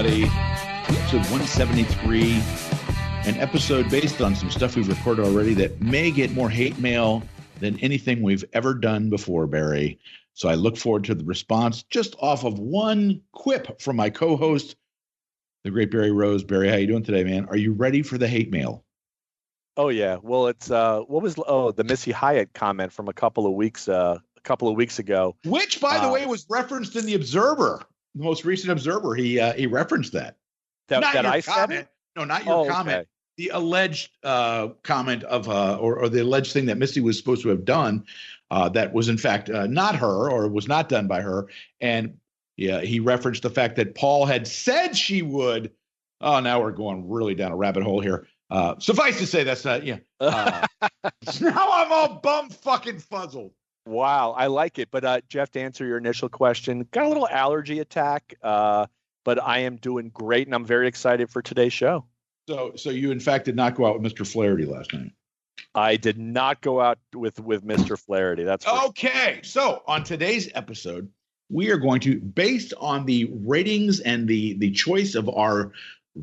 everybody. Episode 173, an episode based on some stuff we've recorded already that may get more hate mail than anything we've ever done before, Barry. So I look forward to the response just off of one quip from my co-host, the great Barry Rose. Barry, how you doing today, man? Are you ready for the hate mail? Oh yeah. Well, it's the Missy Hyatt comment from a couple of weeks ago, which, by the way, was referenced in the Observer, the most recent Observer. He referenced that. That I said it? No, not your comment. Okay. The alleged comment of or the alleged thing that Missy was supposed to have done that was in fact not her, or was not done by her. And yeah, he referenced the fact that Paul had said she would. Oh, now we're going really down a rabbit hole here. Suffice to say, that's not. Yeah. Now I'm all bum fucking fuzzled. Wow, I like it. But Jeff, to answer your initial question, got a little allergy attack, but I am doing great, and I'm very excited for today's show. So you, in fact, did not go out with Mr. Flaherty last night? I did not go out with Mr. Flaherty. That's okay. So on today's episode, we are going to, based on the ratings and the choice of our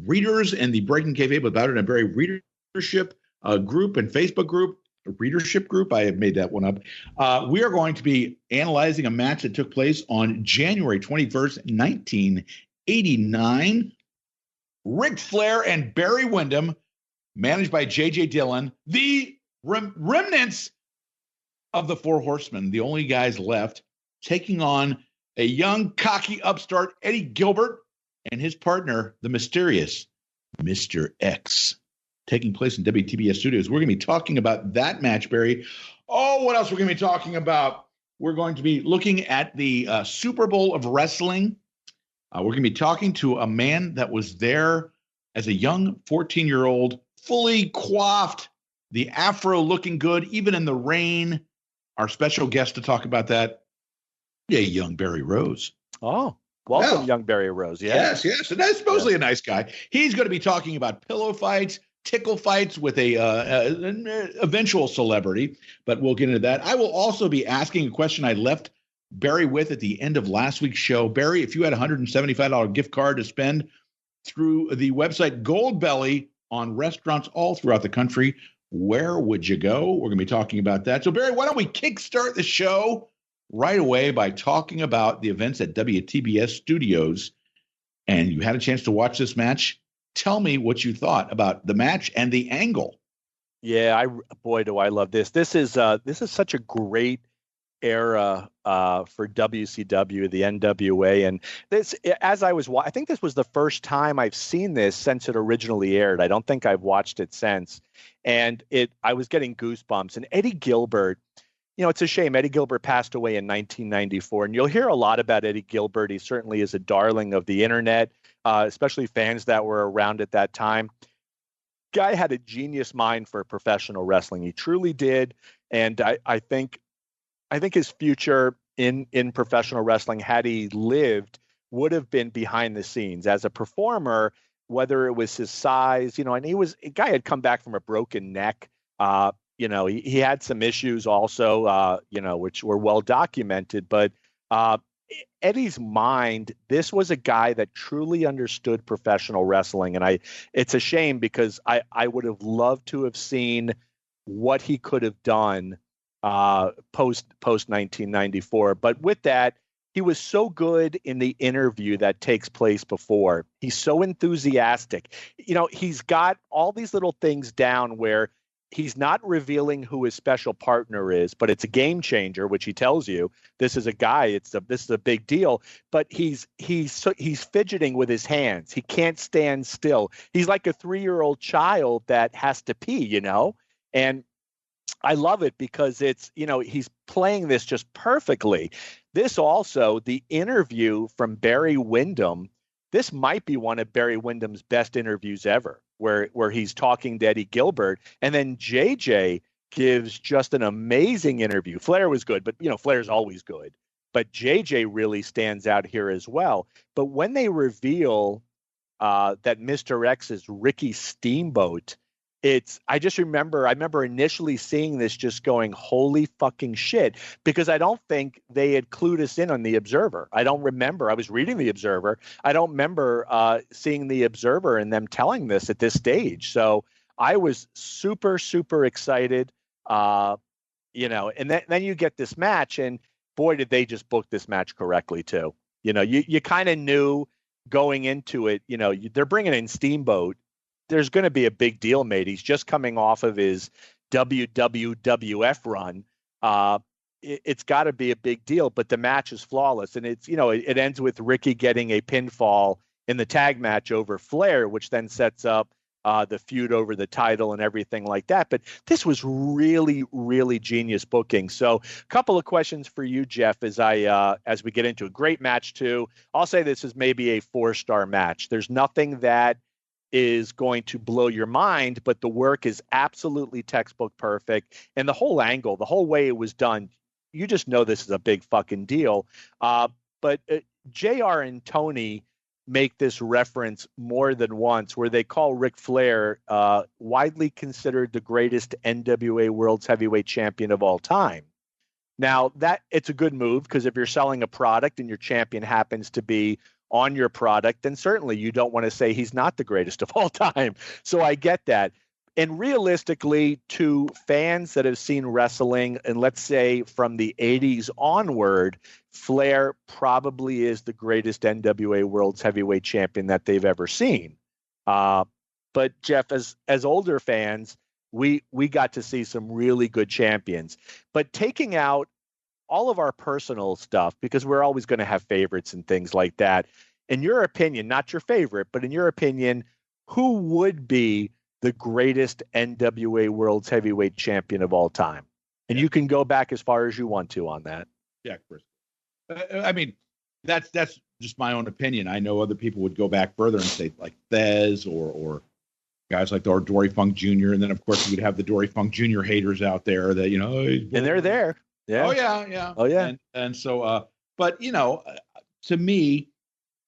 readers and the Breaking Kayfabe with Bowdren Barry readership group and Facebook group, readership group, I have made that one up. We are going to be analyzing a match that took place on January 21st, 1989. Ric Flair and Barry Windham, managed by J.J. Dillon, the remnants of the Four Horsemen, the only guys left, taking on a young, cocky upstart, Eddie Gilbert, and his partner, the mysterious Mr. X, taking place in WTBS Studios. We're going to be talking about that match, Barry. Oh, what else we're going to be talking about? We're going to be looking at the Super Bowl of Wrestling. We're going to be talking to a man that was there as a young 14-year-old, fully coiffed, the afro looking good, even in the rain. Our special guest to talk about that, young Barry Rose. Oh, welcome, young Barry Rose. Yeah. Yes. And that's supposedly a nice guy. He's going to be talking about pillow fights, tickle fights with an eventual celebrity, but we'll get into that. I will also be asking a question I left Barry with at the end of last week's show. Barry, if you had a $175 gift card to spend through the website Goldbelly on restaurants all throughout the country, where would you go? We're going to be talking about that. So, Barry, why don't we kickstart the show right away by talking about the events at WTBS Studios? And you had a chance to watch this match. Tell me what you thought about the match and the angle. Yeah, boy, do I love this. This is such a great era for WCW, the NWA, and this, I think this was the first time I've seen this since it originally aired. I don't think I've watched it since, and I was getting goosebumps. And Eddie Gilbert, it's a shame Eddie Gilbert passed away in 1994, and you'll hear a lot about Eddie Gilbert. He certainly is a darling of the internet, especially fans that were around at that time. Guy had a genius mind for professional wrestling. He truly did, and I think his future in professional wrestling, had he lived, would have been behind the scenes as a performer, whether it was his size, and a guy had come back from a broken neck. He had some issues also, which were well documented, but Eddie's mind, this was a guy that truly understood professional wrestling. And it's a shame because I would have loved to have seen what he could have done post 1994. But with that, he was so good in the interview that takes place before. He's so enthusiastic. He's got all these little things down where he's not revealing who his special partner is, but it's a game changer, which he tells you this is a guy. This is a big deal. But he's fidgeting with his hands. He can't stand still. He's like a 3-year-old child that has to pee, and I love it because it's, he's playing this just perfectly. This also, the interview from Barry Windham, this might be one of Barry Windham's best interviews ever, where he's talking to Eddie Gilbert, and then JJ gives just an amazing interview. Flair was good, but Flair's always good. But JJ really stands out here as well. But when they reveal that Mr. X is Ricky Steamboat, I remember initially seeing this just going, holy fucking shit, because I don't think they had clued us in on the Observer. I don't remember. I was reading the Observer. I don't remember seeing the Observer and them telling this at this stage. So I was super, super excited, and then you get this match, and boy, did they just book this match correctly too. You kind of knew going into it, they're bringing in Steamboat. There's going to be a big deal made. He's just coming off of his WWF run. It's got to be a big deal, but the match is flawless. And it's, it ends with Ricky getting a pinfall in the tag match over Flair, which then sets up the feud over the title and everything like that. But this was really, really genius booking. So a couple of questions for you, Jeff, as we get into a great match too. I'll say this is maybe a 4-star match. There's nothing that is going to blow your mind, but the work is absolutely textbook perfect. And the whole angle, the whole way it was done, you just know this is a big fucking deal. But JR and Tony make this reference more than once, where they call Ric Flair widely considered the greatest NWA World's Heavyweight Champion of all time. Now, it's a good move, because if you're selling a product and your champion happens to be on your product, then certainly you don't want to say he's not the greatest of all time. So I get that. And realistically, to fans that have seen wrestling, and let's say from the 80s onward, Flair probably is the greatest NWA World's Heavyweight Champion that they've ever seen. But Jeff, as older fans, we got to see some really good champions. But taking out all of our personal stuff, because we're always going to have favorites and things like that. In your opinion, not your favorite, but in your opinion, who would be the greatest NWA World's Heavyweight Champion of all time? And you can go back as far as you want to on that. Yeah, Chris. I mean, that's just my own opinion. I know other people would go back further and say like Fez or guys like Dory Funk Jr. And then, of course, you would have the Dory Funk Jr. haters out there that, and they're there. Yeah. Oh, yeah. Yeah. Oh, yeah. And so, but, to me,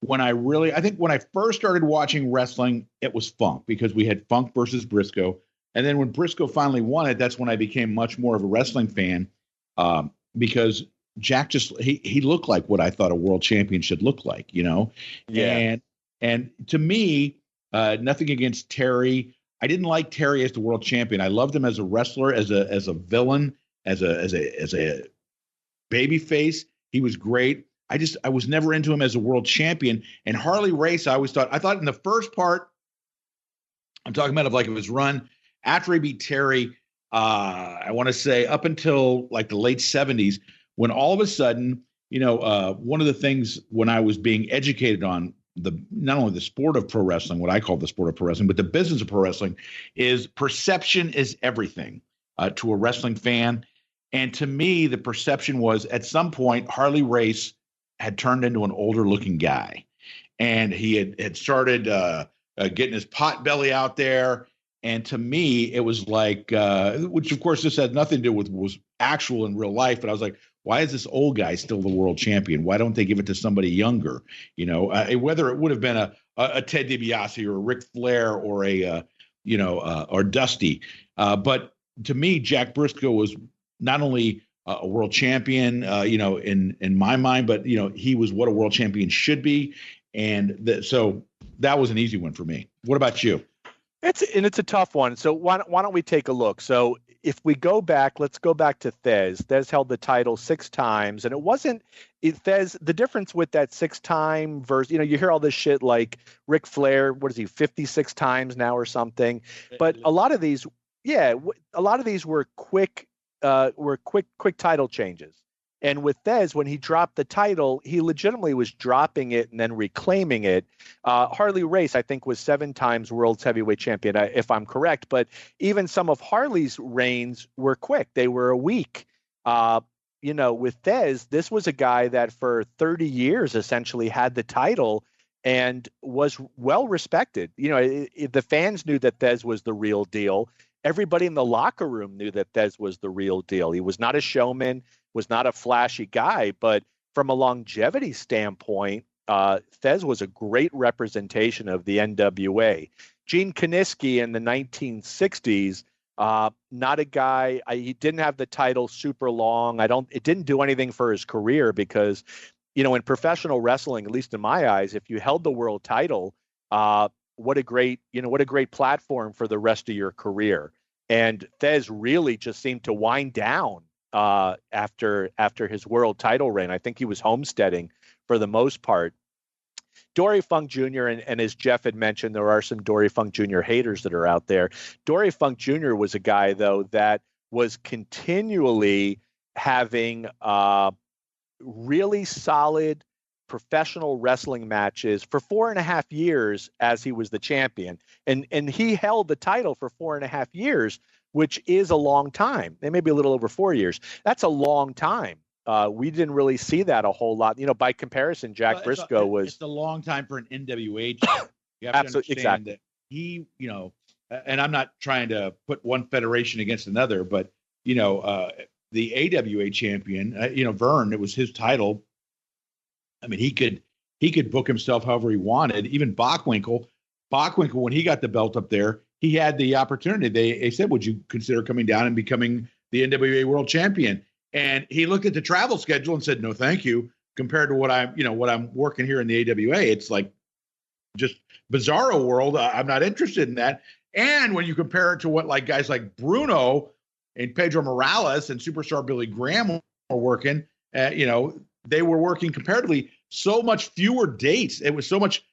I think when I first started watching wrestling, it was Funk, because we had Funk versus Briscoe. And then when Briscoe finally won it, that's when I became much more of a wrestling fan, because Jack he looked like what I thought a world champion should look like, Yeah. And to me, nothing against Terry. I didn't like Terry as the world champion. I loved him as a wrestler, as a villain, as a baby face. He was great. I was never into him as a world champion. And Harley Race, I thought in the first part, I'm talking about of his run after he beat Terry, I want to say up until like the late 70s, when all of a sudden, one of the things when I was being educated on not only the sport of pro wrestling, what I call the sport of pro wrestling, but the business of pro wrestling, is perception is everything to a wrestling fan. And to me, the perception was at some point, Harley Race had turned into an older looking guy, and he had started getting his pot belly out there. And to me, it was like, which of course this had nothing to do with was actual in real life, but I was like, why is this old guy still the world champion? Why don't they give it to somebody younger? Whether it would have been a Ted DiBiase or a Ric Flair or or Dusty. But to me, Jack Briscoe was not only a world champion, in my mind, but he was what a world champion should be, and so that was an easy one for me. What about you? It's a tough one. So why don't we take a look? So if we go back, let's go back to Thez. Thez held the title 6 times, and it wasn't Thez. The difference with that 6-time versus, you hear all this shit like Ric Flair. What is he, 56 times now or something? But a lot of these were quick title changes. And with Thez, when he dropped the title, he legitimately was dropping it and then reclaiming it. Harley Race, I think, was 7 times world's heavyweight champion, if I'm correct. But even some of Harley's reigns were quick. They were a week. With Thez, this was a guy that for 30 years essentially had the title and was well respected. The fans knew that Thez was the real deal. Everybody in the locker room knew that Thez was the real deal. He was not a showman, was not a flashy guy, but from a longevity standpoint, Thez was a great representation of the NWA. Gene Kiniski in the 1960s, not a guy. He didn't have the title super long. It didn't do anything for his career because, in professional wrestling, at least in my eyes, if you held the world title, what a great platform for the rest of your career. And Thesz really just seemed to wind down after his world title reign. I think he was homesteading for the most part. Dory Funk Jr., and as Jeff had mentioned, there are some Dory Funk Jr. haters that are out there. Dory Funk Jr. was a guy, though, that was continually having really solid professional wrestling matches for 4.5 years as he was the champion. And he held the title for 4.5 years, which is a long time. It may be a little over 4 years. That's a long time. We didn't really see that a whole lot. By comparison, Jack Briscoe was. It's a long time for an NWA champ. You have to understand that he, and I'm not trying to put one federation against another, but, the AWA champion, Vern, it was his title. I mean, he could book himself however he wanted. Even Bockwinkel, when he got the belt up there, he had the opportunity. They said, would you consider coming down and becoming the NWA world champion? And he looked at the travel schedule and said, no, thank you. Compared to what I'm working here in the AWA, it's like just bizarro world. I'm not interested in that. And when you compare it to what like guys like Bruno and Pedro Morales and superstar Billy Graham were working, they were working comparatively so much fewer dates. It was so much,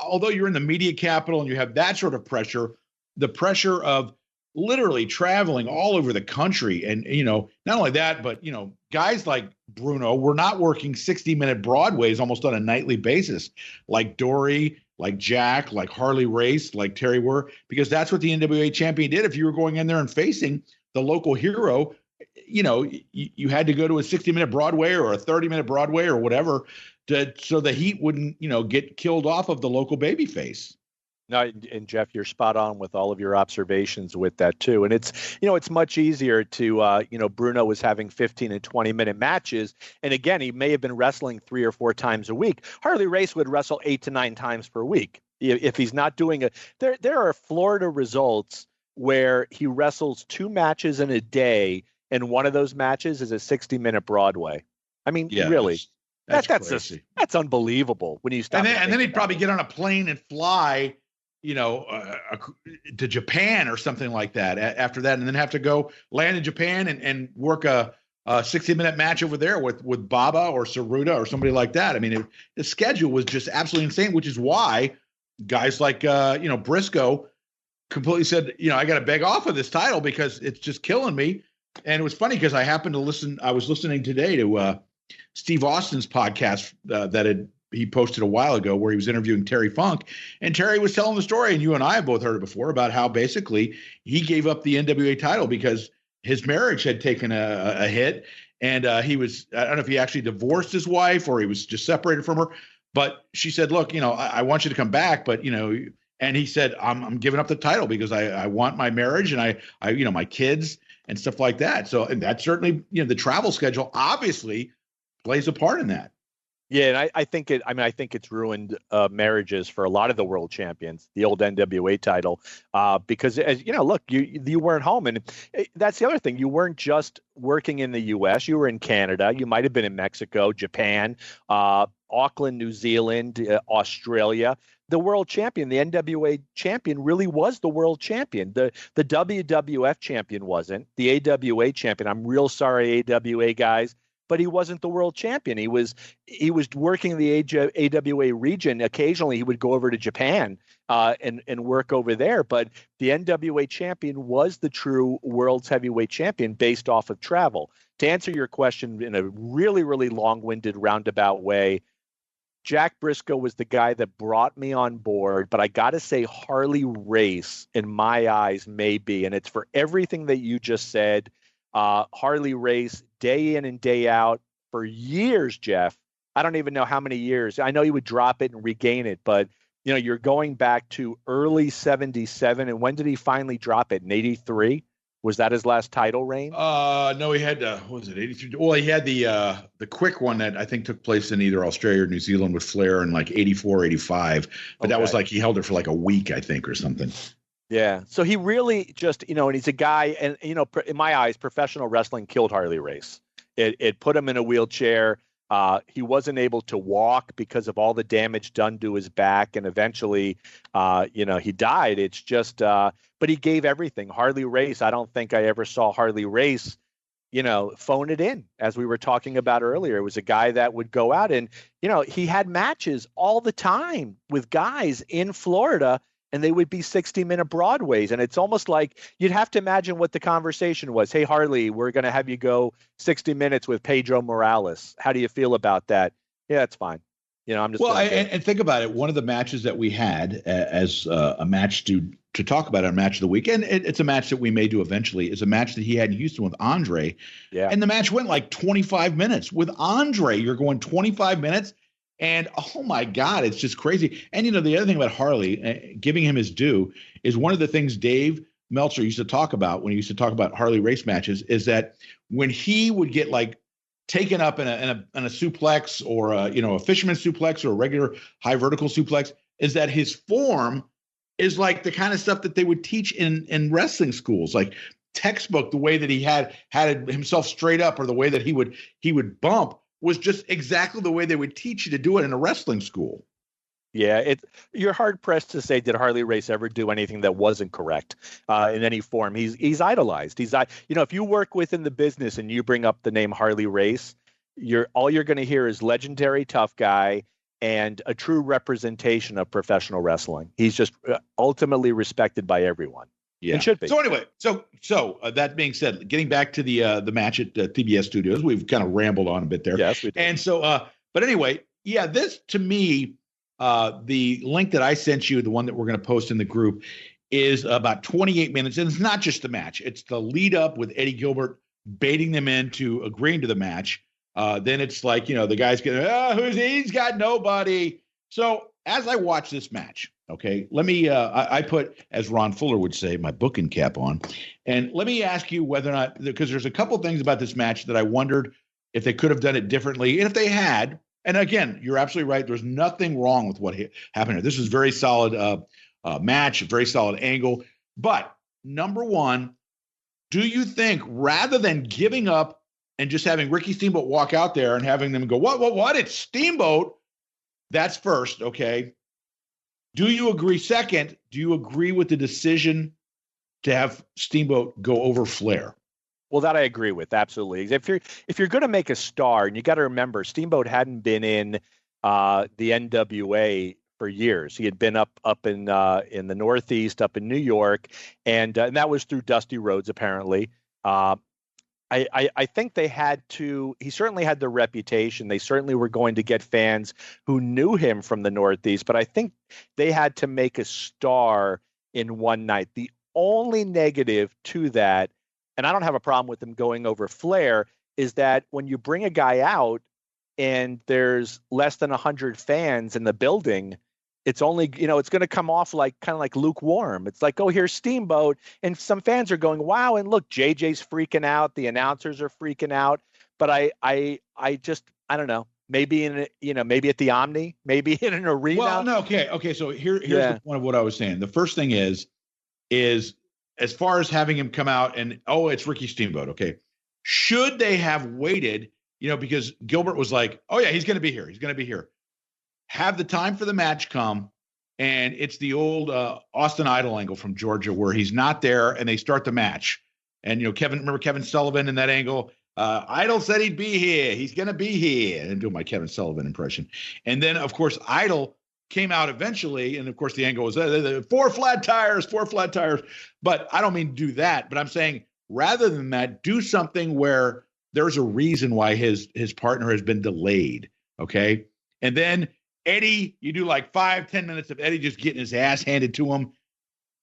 although you're in the media capital and you have that sort of pressure, the pressure of literally traveling all over the country. And, not only that, but, guys like Bruno were not working 60-minute Broadways almost on a nightly basis, like Dory, like Jack, like Harley Race, like Terry were, because that's what the NWA champion did. If you were going in there and facing the local hero, you had to go to a 60-minute Broadway or a 30-minute Broadway or whatever so the heat wouldn't, get killed off of the local babyface. No, and Jeff, you're spot on with all of your observations with that too. And it's much easier to, Bruno was having 15 and 20-minute matches. And again, he may have been wrestling 3 or 4 times a week. Harley Race would wrestle 8 to 9 times per week. If he's not doing there are Florida results where he wrestles 2 matches in a day. And one of those matches is a 60-minute Broadway. I mean, really, that's unbelievable when you stop. And then he'd probably get on a plane and fly, to Japan or something like that after that, and then have to go land in Japan and work a 60-minute match over there with Baba or Saruta or somebody like that. I mean, the schedule was just absolutely insane, which is why guys like Briscoe completely said, I got to beg off of this title because it's just killing me. And it was funny because I was listening today to Steve Austin's podcast he posted a while ago where he was interviewing Terry Funk, and Terry was telling the story, and you and I have both heard it before, about how basically he gave up the NWA title because his marriage had taken a hit, and he was, I don't know if he actually divorced his wife or he was just separated from her, but she said, look, I want you to come back, but and he said, I'm giving up the title because I want my marriage and I my kids and stuff like that. So, and that certainly, the travel schedule obviously plays a part in that. Yeah, and I think it's ruined marriages for a lot of the world champions, the old NWA title, because as look, you weren't home, and that's the other thing. You weren't just working in the U.S. You were in Canada. You might have been in Mexico, Japan, Auckland, New Zealand, Australia. The world champion, the NWA champion, really was the world champion. The WWF champion wasn't. The AWA champion. I'm real sorry, AWA guys. But he wasn't the world champion. He was working the AWA region. Occasionally, he would go over to Japan and work over there. But the NWA champion was the true world's heavyweight champion based off of travel. To answer your question in a really, really long-winded, roundabout way, Jack Briscoe was the guy that brought me on board. But I got to say, Harley Race, in my eyes, may be, and it's for everything that you just said. Harley Race, day in and day out for years, Jeff. I don't even know how many years. I know he would drop it and regain it, but you're going back to early 77. And when did he finally drop it? In 83, Was that his last title reign? No, he had what was it, 83? Well, he had the quick one that I think took place in either Australia or New Zealand with Flair in like 84, 85. But that was like he held it for like a week, I think, or something. Yeah. So he really just, and he's a guy, and in my eyes, professional wrestling killed Harley Race. It put him in a wheelchair. He wasn't able to walk because of all the damage done to his back, and eventually, he died. It's just, but he gave everything. Harley Race, I don't think I ever saw Harley Race, phone it in, as we were talking about earlier. It was a guy that would go out and, he had matches all the time with guys in Florida, and they would be 60-minute Broadways. And it's almost like you'd have to imagine what the conversation was. Hey, Harley, we're going to have you go 60 minutes with Pedro Morales. How do you feel about that? Yeah, that's fine. I'm just and think about it. One of the matches that we had as a match to talk about, a match of the week, and it's a match that we may do eventually, is a match that he had in Houston with Andre. Yeah. And the match went like 25 minutes. With Andre, you're going 25 minutes. And oh my God, it's just crazy. And the other thing about Harley, giving him his due, is one of the things Dave Meltzer used to talk about when he used to talk about Harley Race matches, is that when he would get like taken up in a suplex, or a fisherman suplex, or a regular high vertical suplex, is that his form is like the kind of stuff that they would teach in wrestling schools, like textbook. The way that he had himself straight up, or the way that he would bump, was just exactly the way they would teach you to do it in a wrestling school. Yeah, you're hard pressed to say, did Harley Race ever do anything that wasn't correct in any form? He's idolized. If you work within the business and you bring up the name Harley Race, all you're going to hear is legendary tough guy and a true representation of professional wrestling. He's just ultimately respected by everyone. Yeah, it should be. So anyway, so that being said, getting back to the match at TBS Studios, we've kind of rambled on a bit there. Yes, we did. And so, but anyway, yeah, this to me, the link that I sent you, the one that we're going to post in the group, is about 28 minutes, and it's not just the match; it's the lead up with Eddie Gilbert baiting them into agreeing to the match. Then it's like the guy's getting, he's got nobody. So as I watch this match. Okay, let me, I put, as Ron Fuller would say, my booking cap on. And let me ask you whether or not, because there's a couple things about this match that I wondered if they could have done it differently. And if they had, and again, you're absolutely right, there's nothing wrong with what happened here. This is a very solid match, a very solid angle. But number one, do you think rather than giving up and just having Ricky Steamboat walk out there and having them go, what? It's Steamboat. That's first, okay. Do you agree? Second, do you agree with the decision to have Steamboat go over Flair? Well, that I agree with, absolutely. If you're going to make a star, and you got to remember, Steamboat hadn't been in the NWA for years. He had been up in the Northeast, up in New York, and that was through Dusty Rhodes, apparently. I think they had to. He certainly had the reputation. They certainly were going to get fans who knew him from the Northeast, but I think they had to make a star in one night. The only negative to that, and I don't have a problem with them going over Flair, is that when you bring a guy out and there's less than 100 fans in the building, it's only, it's going to come off like kind of like lukewarm. It's like, oh, here's Steamboat. And some fans are going, wow. And look, JJ's freaking out. The announcers are freaking out. But I don't know. Maybe maybe at the Omni, maybe in an arena. Well, no. Okay. So here's the point of what I was saying. The first thing is as far as having him come out and, it's Ricky Steamboat. Okay. Should they have waited, because Gilbert was like, oh yeah, he's going to be here. He's going to be here. Have the time for the match come, and it's the old Austin Idol angle from Georgia where he's not there, and they start the match. And remember Kevin Sullivan in that angle? Idol said he'd be here. He's going to be here. And do my Kevin Sullivan impression. And then, of course, Idol came out eventually, and of course the angle was four flat tires. But I don't mean to do that. But I'm saying rather than that, do something where there's a reason why his partner has been delayed. Okay, and then Eddie, you do like 5-10 minutes of Eddie just getting his ass handed to him,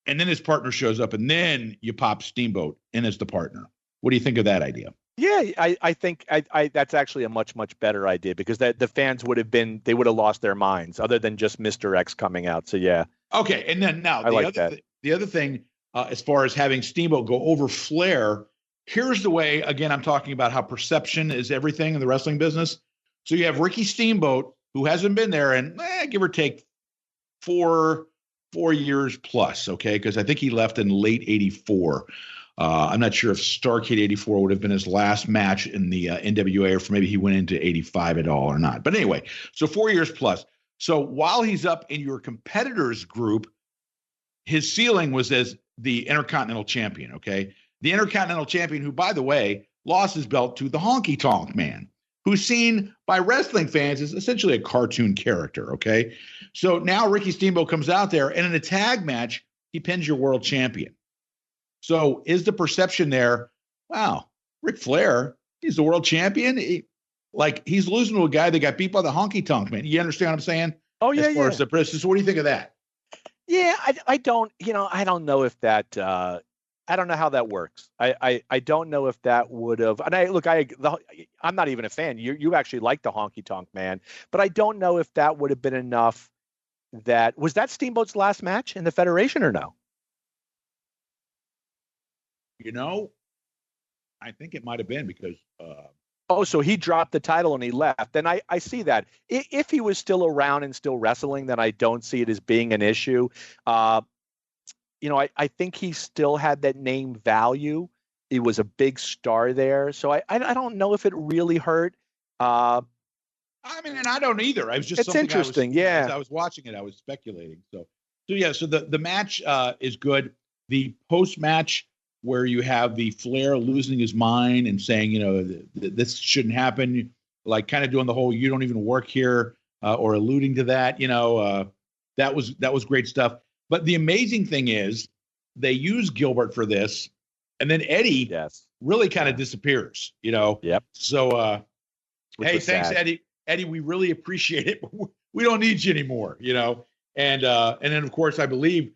and then his partner shows up, and then you pop Steamboat in as the partner. What do you think of that idea? Yeah, I think that's actually a much, much better idea, because the fans would have lost their minds other than just Mr. X coming out. So yeah. Okay, and then now the other thing, as far as having Steamboat go over Flair. Here's the way, again, I'm talking about how perception is everything in the wrestling business. So you have Ricky Steamboat, who hasn't been there in, give or take, four years plus, okay? Because I think he left in late 84. I'm not sure if Starrcade 84 would have been his last match in the NWA, or if maybe he went into 85 at all or not. But anyway, so 4 years plus. So while he's up in your competitors group, his ceiling was as the Intercontinental Champion, okay? The Intercontinental Champion, who, by the way, lost his belt to the Honky Tonk Man, who's seen by wrestling fans as essentially a cartoon character, okay? So now Ricky Steamboat comes out there, and in a tag match, he pins your world champion. So is the perception there, wow, Ric Flair, he's the world champion? He's losing to a guy that got beat by the Honky Tonk Man. You understand what I'm saying? Oh, yeah, as far as the press. So what do you think of that? Yeah, I don't know if that I don't know how that works. I don't know if that would have. And I'm not even a fan. You actually like the Honky Tonk Man, but I don't know if that would have been enough. Was that Steamboat's last match in the Federation or no? I think it might have been because. So he dropped the title and he left. Then I see that. If he was still around and still wrestling, then I don't see it as being an issue. I think he still had that name value. He was a big star there. So I don't know if it really hurt. And I don't either. It's interesting. As I was watching it, I was speculating. So the match is good. The post-match where you have the Flair losing his mind and saying, this shouldn't happen, like kind of doing the whole, you don't even work here, or alluding to that, that was great stuff. But the amazing thing is they use Gilbert for this, and then Eddie really kind of disappears, Yep. So, hey, thanks, sad. Eddie. Eddie, we really appreciate it. We don't need you anymore, And then, of course, I believe,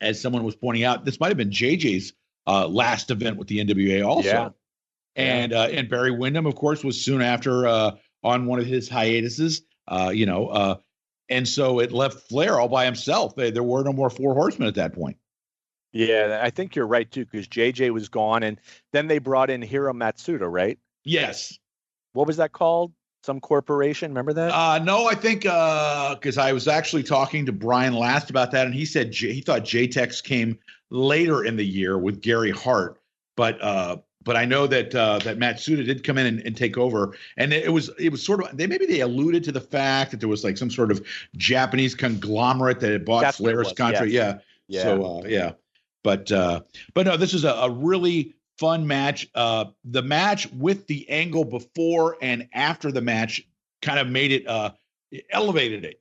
as someone was pointing out, this might have been JJ's last event with the NWA also. Yeah. And Barry Windham, of course, was soon after on one of his hiatuses, and so it left Flair all by himself. There were no more Four Horsemen at that point. Yeah, I think you're right, too, because JJ was gone, and then they brought in Hiro Matsuda, right? Yes. What was that called? Some corporation? Remember that? No, I think because I was actually talking to Brian last about that, and he said he thought JTEX came later in the year with Gary Hart, but I know that Matsuda did come in and take over, and it was sort of they alluded to the fact that there was like some sort of Japanese conglomerate that had bought Flair's contract. Yes. Yeah. So but no, this is a really fun match. The match with the angle before and after the match kind of made it elevated it.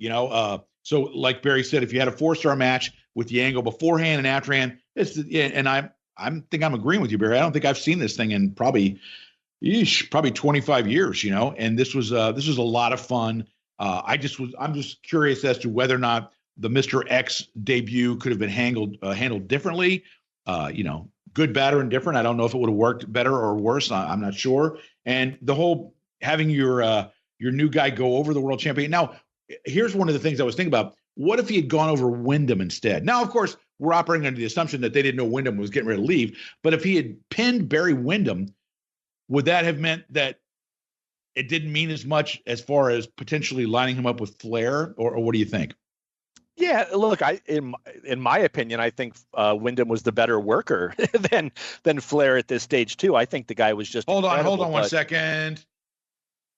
So like Barry said, if you had a 4-star match with the angle beforehand and afterhand, and I think I'm agreeing with you, Barry. I don't think I've seen this thing in probably 25 years, and this was a lot of fun. I'm just curious as to whether or not the Mr. X debut could have been handled differently. Good, bad, or indifferent. I don't know if it would have worked better or worse. I'm not sure. And the whole having your new guy go over the world champion. Now, here's one of the things I was thinking about. What if he had gone over Windham instead? Now, of course, we're operating under the assumption that they didn't know Windham was getting ready to leave. But if he had pinned Barry Windham, would that have meant that it didn't mean as much as far as potentially lining him up with Flair? Or what do you think? Yeah, look, in my opinion, I think Windham was the better worker than Flair at this stage too. I think the guy was just hold on 1 second,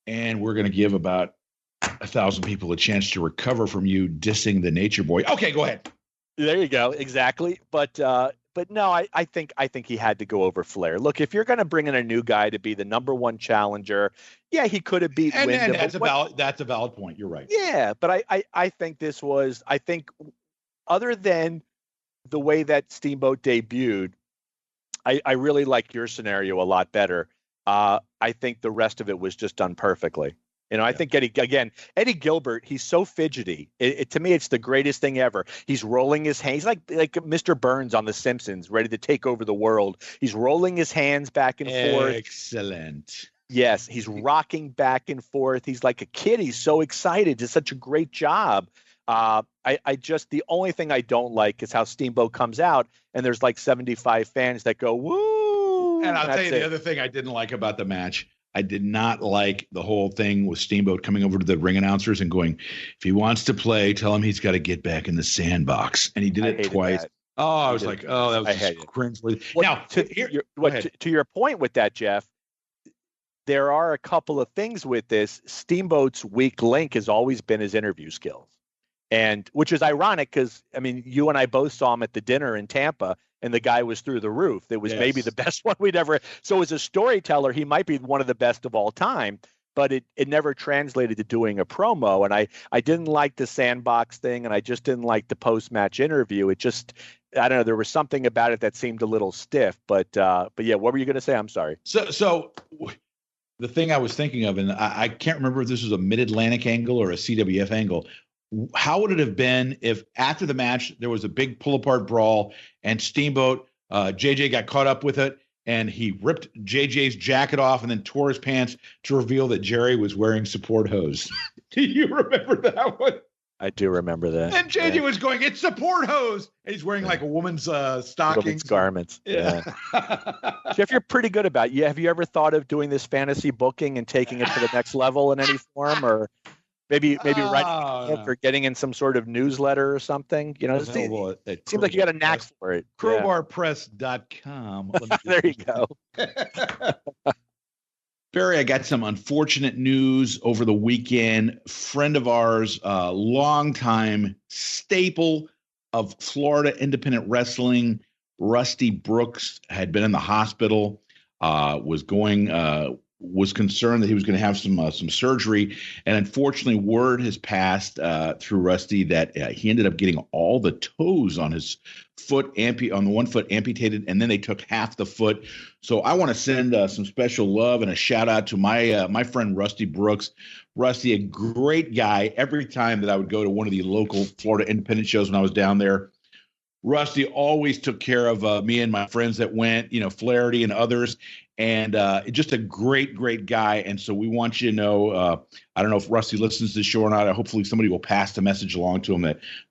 and we're going to give about 1,000 people a chance to recover from you dissing the Nature Boy. Okay, go ahead. There you go, exactly. But no, I think he had to go over Flair. Look, if you're going to bring in a new guy to be the number one challenger, yeah, he could have beat Windham. And that's a valid point. You're right. Yeah, but I think this was, other than the way that Steamboat debuted, I really like your scenario a lot better. I think the rest of it was just done perfectly. I think Eddie Gilbert, he's so fidgety. To me, it's the greatest thing ever. He's rolling his hands. He's like Mr. Burns on The Simpsons, ready to take over the world. He's rolling his hands back and forth. Excellent. Yes, he's rocking back and forth. He's like a kid. He's so excited. It's such a great job. I just, the only thing I don't like is how Steamboat comes out and there's like 75 fans that go, woo. And I'll tell you the other thing I didn't like about the match. I did not like the whole thing with Steamboat coming over to the ring announcers and going, if he wants to play, tell him he's got to get back in the sandbox. And he did it twice. That. Oh, I was like, oh, that was just cringe. Now, to your point with that, Jeff, there are a couple of things with this. Steamboat's weak link has always been his interview skills. And which is ironic because, I mean, you and I both saw him at the dinner in Tampa and the guy was through the roof. It was maybe the best one we'd ever. So as a storyteller, he might be one of the best of all time, but it never translated to doing a promo. And I didn't like the sandbox thing, and I just didn't like the post-match interview. It just, I don't know, there was something about it that seemed a little stiff. But yeah, what were you going to say? I'm sorry. So the thing I was thinking of, and I can't remember if this was a Mid-Atlantic angle or a CWF angle. How would it have been if after the match there was a big pull-apart brawl and Steamboat, JJ got caught up with it and he ripped JJ's jacket off and then tore his pants to reveal that Jerry was wearing support hose? Do you remember that one? I do remember that. And JJ was going, it's support hose. And he's wearing like a woman's stockings. Woman's garments. Yeah. Jeff, you're pretty good about it. Have you ever thought of doing this fantasy booking and taking it to the next level in any form, or maybe writing a book or getting in some sort of newsletter or something? You know, it seems like you got a knack for it. Crowbarpress.com. There you go. Barry, I got some unfortunate news over the weekend. Friend of ours, longtime staple of Florida independent wrestling, Rusty Brooks, had been in the hospital, was concerned that he was going to have some surgery, and unfortunately, word has passed through Rusty that he ended up getting all the toes on his foot on the one foot amputated, and then they took half the foot. So I want to send some special love and a shout out to my friend Rusty Brooks. Rusty, a great guy. Every time that I would go to one of the local Florida independent shows when I was down there, Rusty always took care of me and my friends that went, Flaherty and others. And just a great, great guy. And so we want you to know, I don't know if Rusty listens to the show or not. Hopefully somebody will pass the message along to him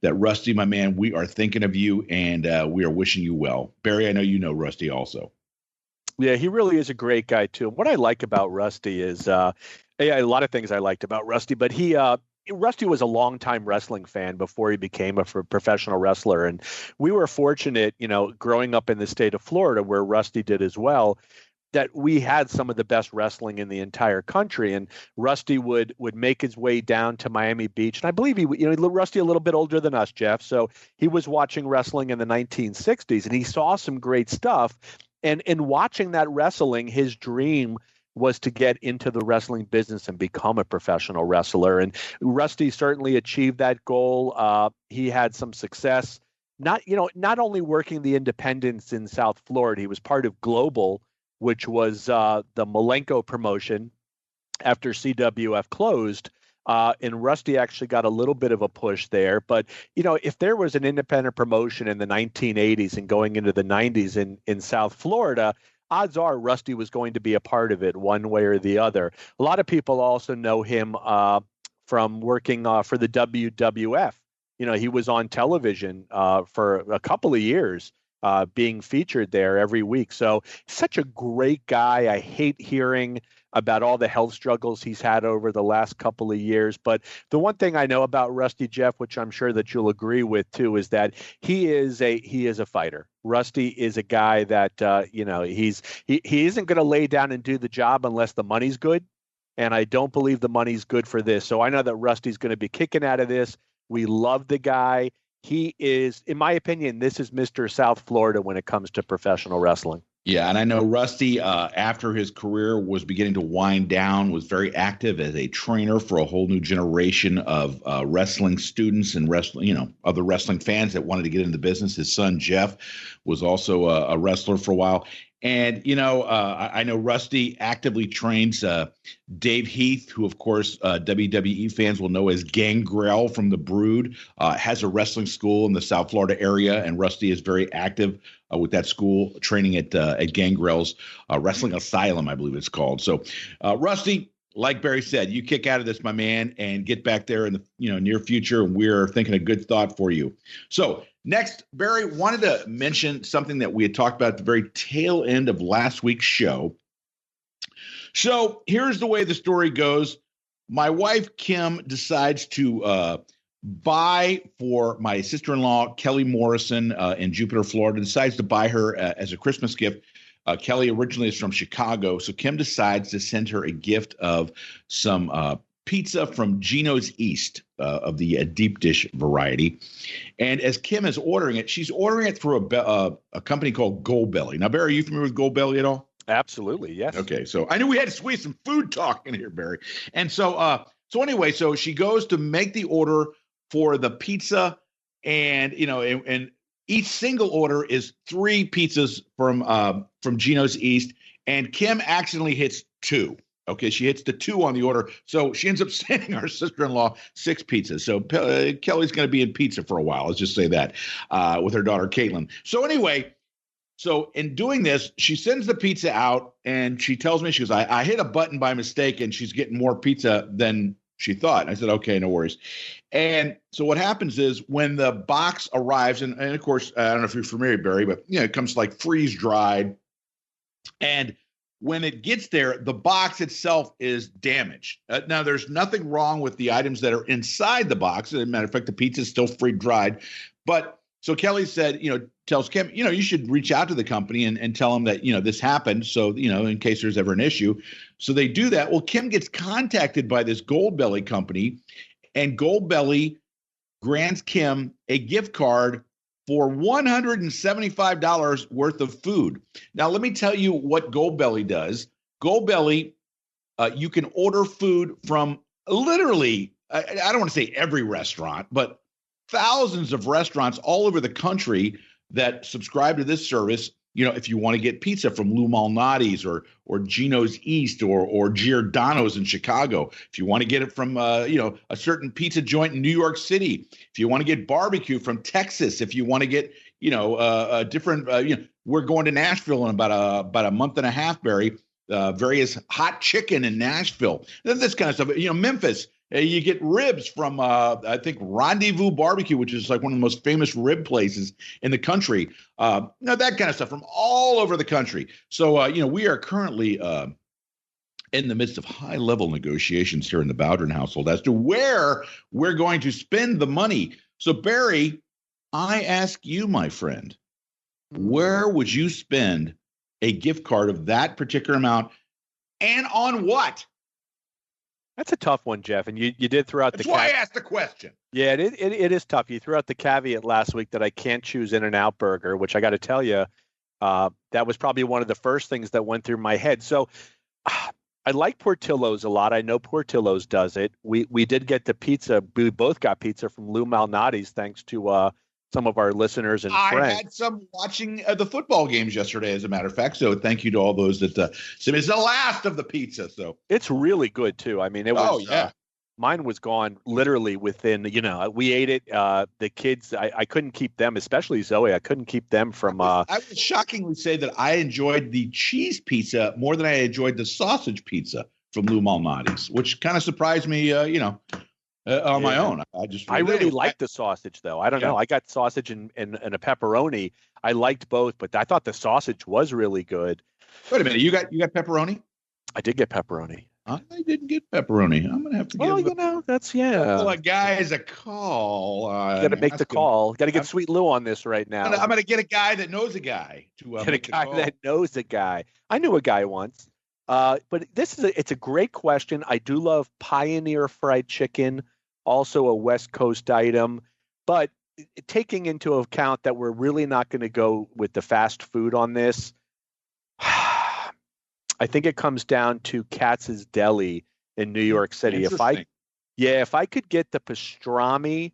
that Rusty, my man, we are thinking of you and we are wishing you well. Barry, I know you know Rusty also. Yeah, he really is a great guy, too. What I like about Rusty is a lot of things I liked about Rusty, but Rusty was a longtime wrestling fan before he became a professional wrestler. And we were fortunate, growing up in the state of Florida, where Rusty did as well, that we had some of the best wrestling in the entire country. And Rusty would make his way down to Miami Beach. And I believe Rusty a little bit older than us, Jeff. So he was watching wrestling in the 1960s and he saw some great stuff. And in watching that wrestling, his dream was to get into the wrestling business and become a professional wrestler. And Rusty certainly achieved that goal. He had some success, not only working the independents in South Florida. He was part of Global, which was the Malenko promotion after CWF closed. And Rusty actually got a little bit of a push there. But, if there was an independent promotion in the 1980s and going into the 90s in South Florida, odds are Rusty was going to be a part of it one way or the other. A lot of people also know him from working for the WWF. He was on television for a couple of years. Being featured there every week. So such a great guy. I hate hearing about all the health struggles he's had over the last couple of years. But the one thing I know about Rusty, Jeff, which I'm sure that you'll agree with too, is that he is a fighter. Rusty is a guy that, he isn't going to lay down and do the job unless the money's good. And I don't believe the money's good for this. So I know that Rusty's going to be kicking out of this. We love the guy. He is, in my opinion, this is Mr. South Florida when it comes to professional wrestling. Yeah, and I know Rusty, after his career was beginning to wind down, was very active as a trainer for a whole new generation of wrestling students and other wrestling fans that wanted to get into the business. His son, Jeff, was also a wrestler for a while. And, I know Rusty actively trains Dave Heath, who, of course, WWE fans will know as Gangrel from The Brood, has a wrestling school in the South Florida area. And Rusty is very active with that school, training at Gangrel's Wrestling Asylum, I believe it's called. So, Rusty, like Barry said, you kick out of this, my man, and get back there in the near future. And we're thinking a good thought for you. So next, Barry wanted to mention something that we had talked about at the very tail end of last week's show. So here's the way the story goes. My wife, Kim, decides to buy for my sister-in-law, Kelly Morrison, in Jupiter, Florida, decides to buy her as a Christmas gift. Kelly originally is from Chicago, so Kim decides to send her a gift of some pizza from Gino's East of the deep dish variety. And as Kim is ordering it, she's ordering it through a company called Goldbelly. Now, Barry, are you familiar with Goldbelly at all? Absolutely, yes. Okay, so I knew we had to squeeze some food talk in here, Barry. And so anyway, so she goes to make the order for the pizza, and and each single order is 3 pizzas from Gino's East, and Kim accidentally hits 2. Okay, she hits the 2 on the order, so she ends up sending our sister-in-law 6 pizzas. So Kelly's going to be in pizza for a while. Let's just say that with her daughter Caitlin. So anyway, so in doing this, she sends the pizza out, and she tells me, she goes, I hit a button by mistake, and she's getting more pizza than she thought. And I said, okay, no worries. And so what happens is when the box arrives, and of course, I don't know if you're familiar, Barry, but it comes like freeze dried. And when it gets there, the box itself is damaged. Now, there's nothing wrong with the items that are inside the box. As a matter of fact, the pizza is still freeze dried. But so Kelly said, tells Kim, you should reach out to the company and tell them that, this happened. So, in case there's ever an issue. So they do that. Well, Kim gets contacted by this Goldbelly company, and Goldbelly grants Kim a gift card for $175 worth of food. Now, let me tell you what Goldbelly does. Goldbelly, you can order food from literally, I don't want to say every restaurant, but thousands of restaurants all over the country that subscribe to this service. If you want to get pizza from Lou Malnati's or Gino's East or Giordano's in Chicago, if you want to get it from a certain pizza joint in New York City, if you want to get barbecue from Texas, if you want to get different we're going to Nashville in about a month and a half, Barry. Various hot chicken in Nashville, this kind of stuff. Memphis. You get ribs from, I think, Rendezvous Barbecue, which is like one of the most famous rib places in the country. That kind of stuff from all over the country. So, we are currently in the midst of high-level negotiations here in the Bowdren household as to where we're going to spend the money. So, Barry, I ask you, my friend, where would you spend a gift card of that particular amount, and on what? That's a tough one, Jeff. And you did throw out That's why I asked the question. Yeah, it is tough. You threw out the caveat last week that I can't choose In-N-Out Burger, which I got to tell you, that was probably one of the first things that went through my head. So I like Portillo's a lot. I know Portillo's does it. We did get the pizza. We both got pizza from Lou Malnati's, thanks to some of our listeners and friends. I had some watching the football games yesterday, as a matter of fact. So thank you to all those that so it's the last of the pizza. So it's really good too. I mean, it was. Mine was gone literally within. We ate it. The kids, I couldn't keep them, especially Zoe. I couldn't keep them from. I would shockingly say that I enjoyed the cheese pizza more than I enjoyed the sausage pizza from Lou Malnati's, which kind of surprised me. On my own. I really liked the sausage, though. I don't know. I got sausage and a pepperoni. I liked both, but I thought the sausage was really good. Wait a minute. You got pepperoni? I did get pepperoni. I didn't get pepperoni. I'm gonna have to give. That's a guys a call. You got to make the call. Got to get Sweet Lou on this right now. I'm gonna get a guy that knows a guy to get a guy that knows a guy. I knew a guy once. But it's a great question. I do love Pioneer fried chicken. Also a West Coast item, but taking into account that we're really not going to go with the fast food on this, I think it comes down to Katz's Deli in New York City. If I could get the pastrami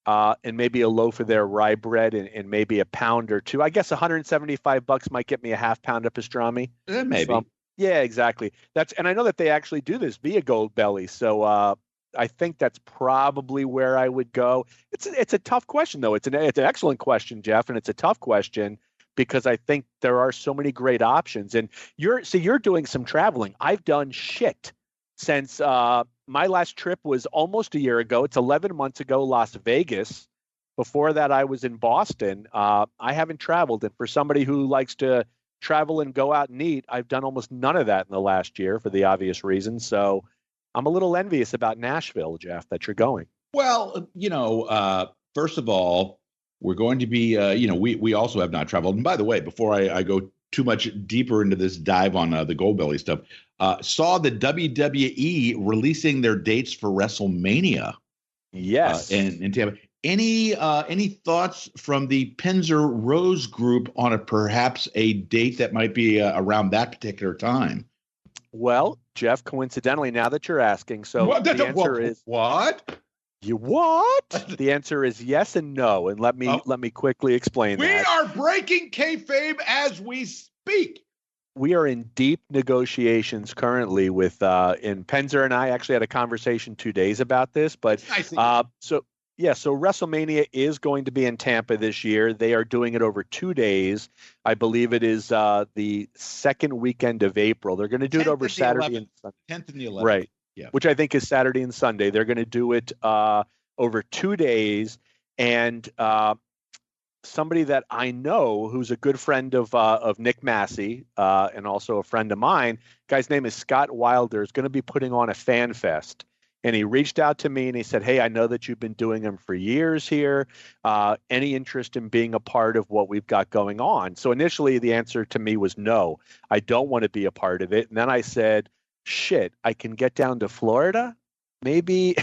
and maybe a loaf of their rye bread and maybe a pound or two, I guess $175 might get me a half pound of pastrami. Maybe. Yeah, exactly. And I know that they actually do this via Goldbelly. So, I think that's probably where I would go. It's a tough question, though. It's an excellent question, Jeff, and it's a tough question because I think there are so many great options. And you're doing some traveling. I've done shit. since my last trip was almost a year ago. It's 11 months ago, Las Vegas. Before that, I was in Boston. I haven't traveled. And for somebody who likes to travel and go out and eat, I've done almost none of that in the last year for the obvious reasons. So I'm a little envious about Nashville, Jeff, that you're going. Well, first of all, we're going to be, we also have not traveled. And by the way, before I go too much deeper into this dive on the Goldbelly stuff, saw the WWE releasing their dates for WrestleMania. Yes. In Tampa. Any thoughts from the Penzer Rose group on perhaps a date that might be around that particular time? Well, Jeff, coincidentally, now that you're asking, so the answer is what? You what? The answer is yes and no, and let me quickly explain that. We are breaking kayfabe as we speak. We are in deep negotiations currently with in Penzer and I actually had a conversation 2 days about this, but so WrestleMania is going to be in Tampa this year. They are doing it over 2 days. I believe it is the second weekend of April. They're going to do it over Saturday and Sunday. 10th and the 11th. Right. Yeah. Which I think is Saturday and Sunday. They're going to do it over 2 days. And somebody that I know who's a good friend of Nick Massey and also a friend of mine, guy's name is Scott Wilder, is going to be putting on a fan fest. And he reached out to me and he said, hey, I know that you've been doing them for years here. Any interest in being a part of what we've got going on? So initially the answer to me was no, I don't want to be a part of it. And then I said, shit, I can get down to Florida. Maybe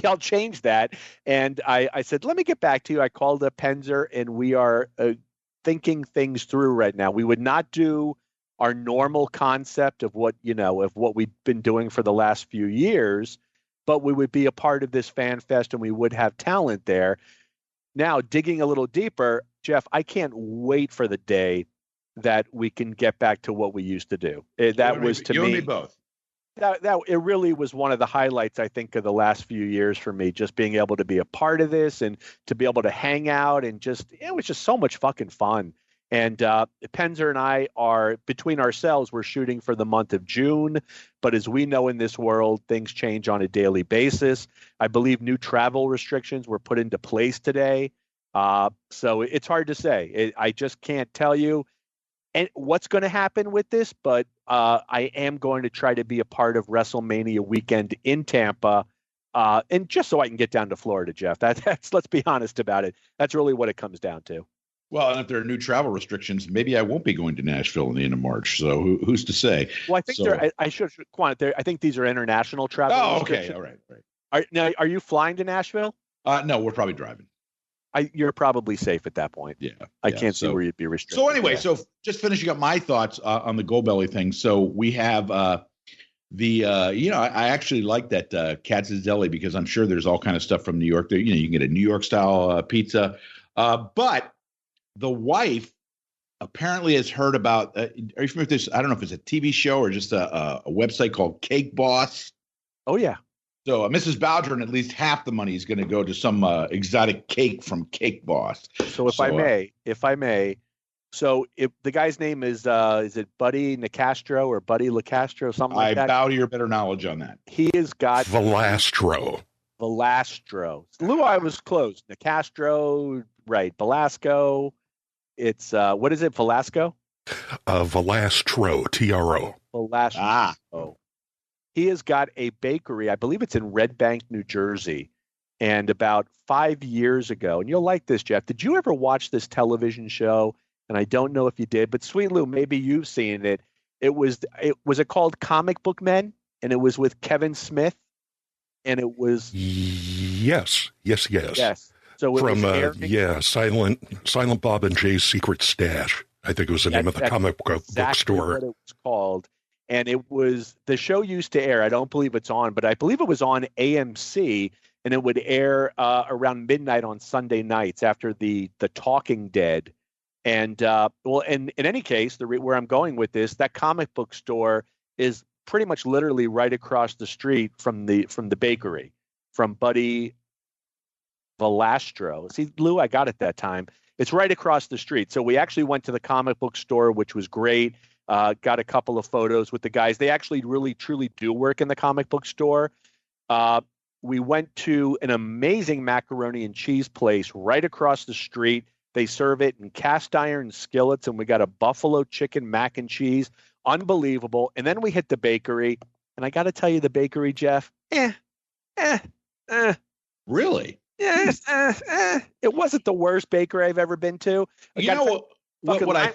I'll change that. And I said, let me get back to you. I called up Penzer and we are thinking things through right now. We would not do our normal concept of what we've been doing for the last few years, but we would be a part of this fan fest and we would have talent there. Now, digging a little deeper, Jeff, I can't wait for the day that we can get back to what we used to do. That was to me. You and me both. That it really was one of the highlights, I think, of the last few years for me, just being able to be a part of this and to be able to hang out and it was just so much fucking fun. And Penzer and I are, between ourselves, we're shooting for the month of June. But as we know in this world, things change on a daily basis. I believe new travel restrictions were put into place today. So it's hard to say. I just can't tell you and what's going to happen with this, but I am going to try to be a part of WrestleMania weekend in Tampa, and just so I can get down to Florida, Jeff. That's let's be honest about it. That's really what it comes down to. Well, and if there are new travel restrictions, maybe I won't be going to Nashville in the end of March. So who's to say? Well, I think I should quantify. I think these are international travel restrictions. Okay, all right. Are you flying to Nashville? No, we're probably driving. You're probably safe at that point. Yeah. I can't see where you'd be restricted. So anyway, so just finishing up my thoughts on the Goldbelly thing. So we have I actually like that Katz's Deli because I'm sure there's all kind of stuff from New York there. You can get a New York style pizza. But the wife apparently has heard about, are you familiar with this? I don't know if it's a TV show or just a website called Cake Boss. Oh, yeah. So Mrs. Bowdren, at least half the money is going to go to some exotic cake from Cake Boss. So if I may, so if the guy's name is it Buddy Nicastro or Buddy LaCastro, something like that? I bow to your better knowledge on that. He has got Velastro. Lou, I was close. Nicastro, right. Velasco. It's what is it? Velasco? Velastro, TRO. Velastro. Oh. He has got a bakery, I believe it's in Red Bank, New Jersey. And about 5 years ago, and you'll like this, Jeff, did you ever watch this television show? And I don't know if you did, but Sweet Lou, maybe you've seen it. Was it called Comic Book Men? And it was with Kevin Smith. And it was Yes. So it was Silent Bob and Jay's Secret Stash. I think it was the name of the comic book store. What it was called. And the show used to air, I don't believe it's on, but I believe it was on AMC, and it would air around midnight on Sunday nights after the Talking Dead. And in any case, where I'm going with this, that comic book store is pretty much literally right across the street from the bakery, from Buddy Velastro. See, Lou, I got it that time. It's right across the street. So we actually went to the comic book store, which was great. got a couple of photos with the guys. They actually really, truly do work in the comic book store. We went to an amazing macaroni and cheese place right across the street. They serve it in cast iron skillets, and we got a buffalo chicken mac and cheese. Unbelievable. And then we hit the bakery, and I got to tell you, the bakery, Jeff, Really? It wasn't the worst bakery I've ever been to. What I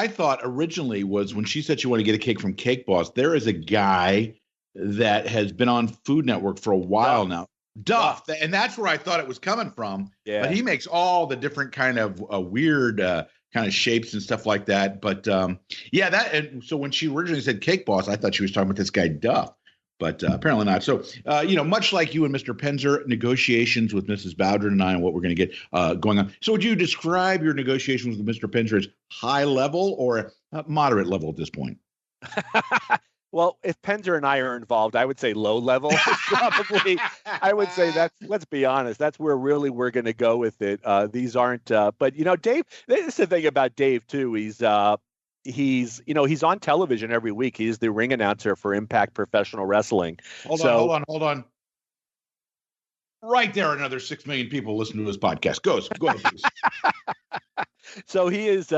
thought originally was when she said she wanted to get a cake from Cake Boss, there is a guy that has been on Food Network for a while now. Duff. And that's where I thought it was coming from. Yeah. But he makes all the different kind of weird kind of shapes and stuff like that. But and so when she originally said Cake Boss, I thought she was talking about this guy Duff. But apparently not. So, much like you and Mr. Penzer, negotiations with Mrs. Bowdren and I on what we're going to get going on. So would you describe your negotiations with Mr. Penzer as high level or moderate level at this point? Well, if Penzer and I are involved, I would say low level. Probably, I would say let's be honest, that's where really we're going to go with it. These aren't, but Dave, this is the thing about Dave too. He's on television every week. He's the ring announcer for Impact Professional Wrestling. Hold on. Right there, another 6 million people listen to his podcast. Go ahead, please. So he is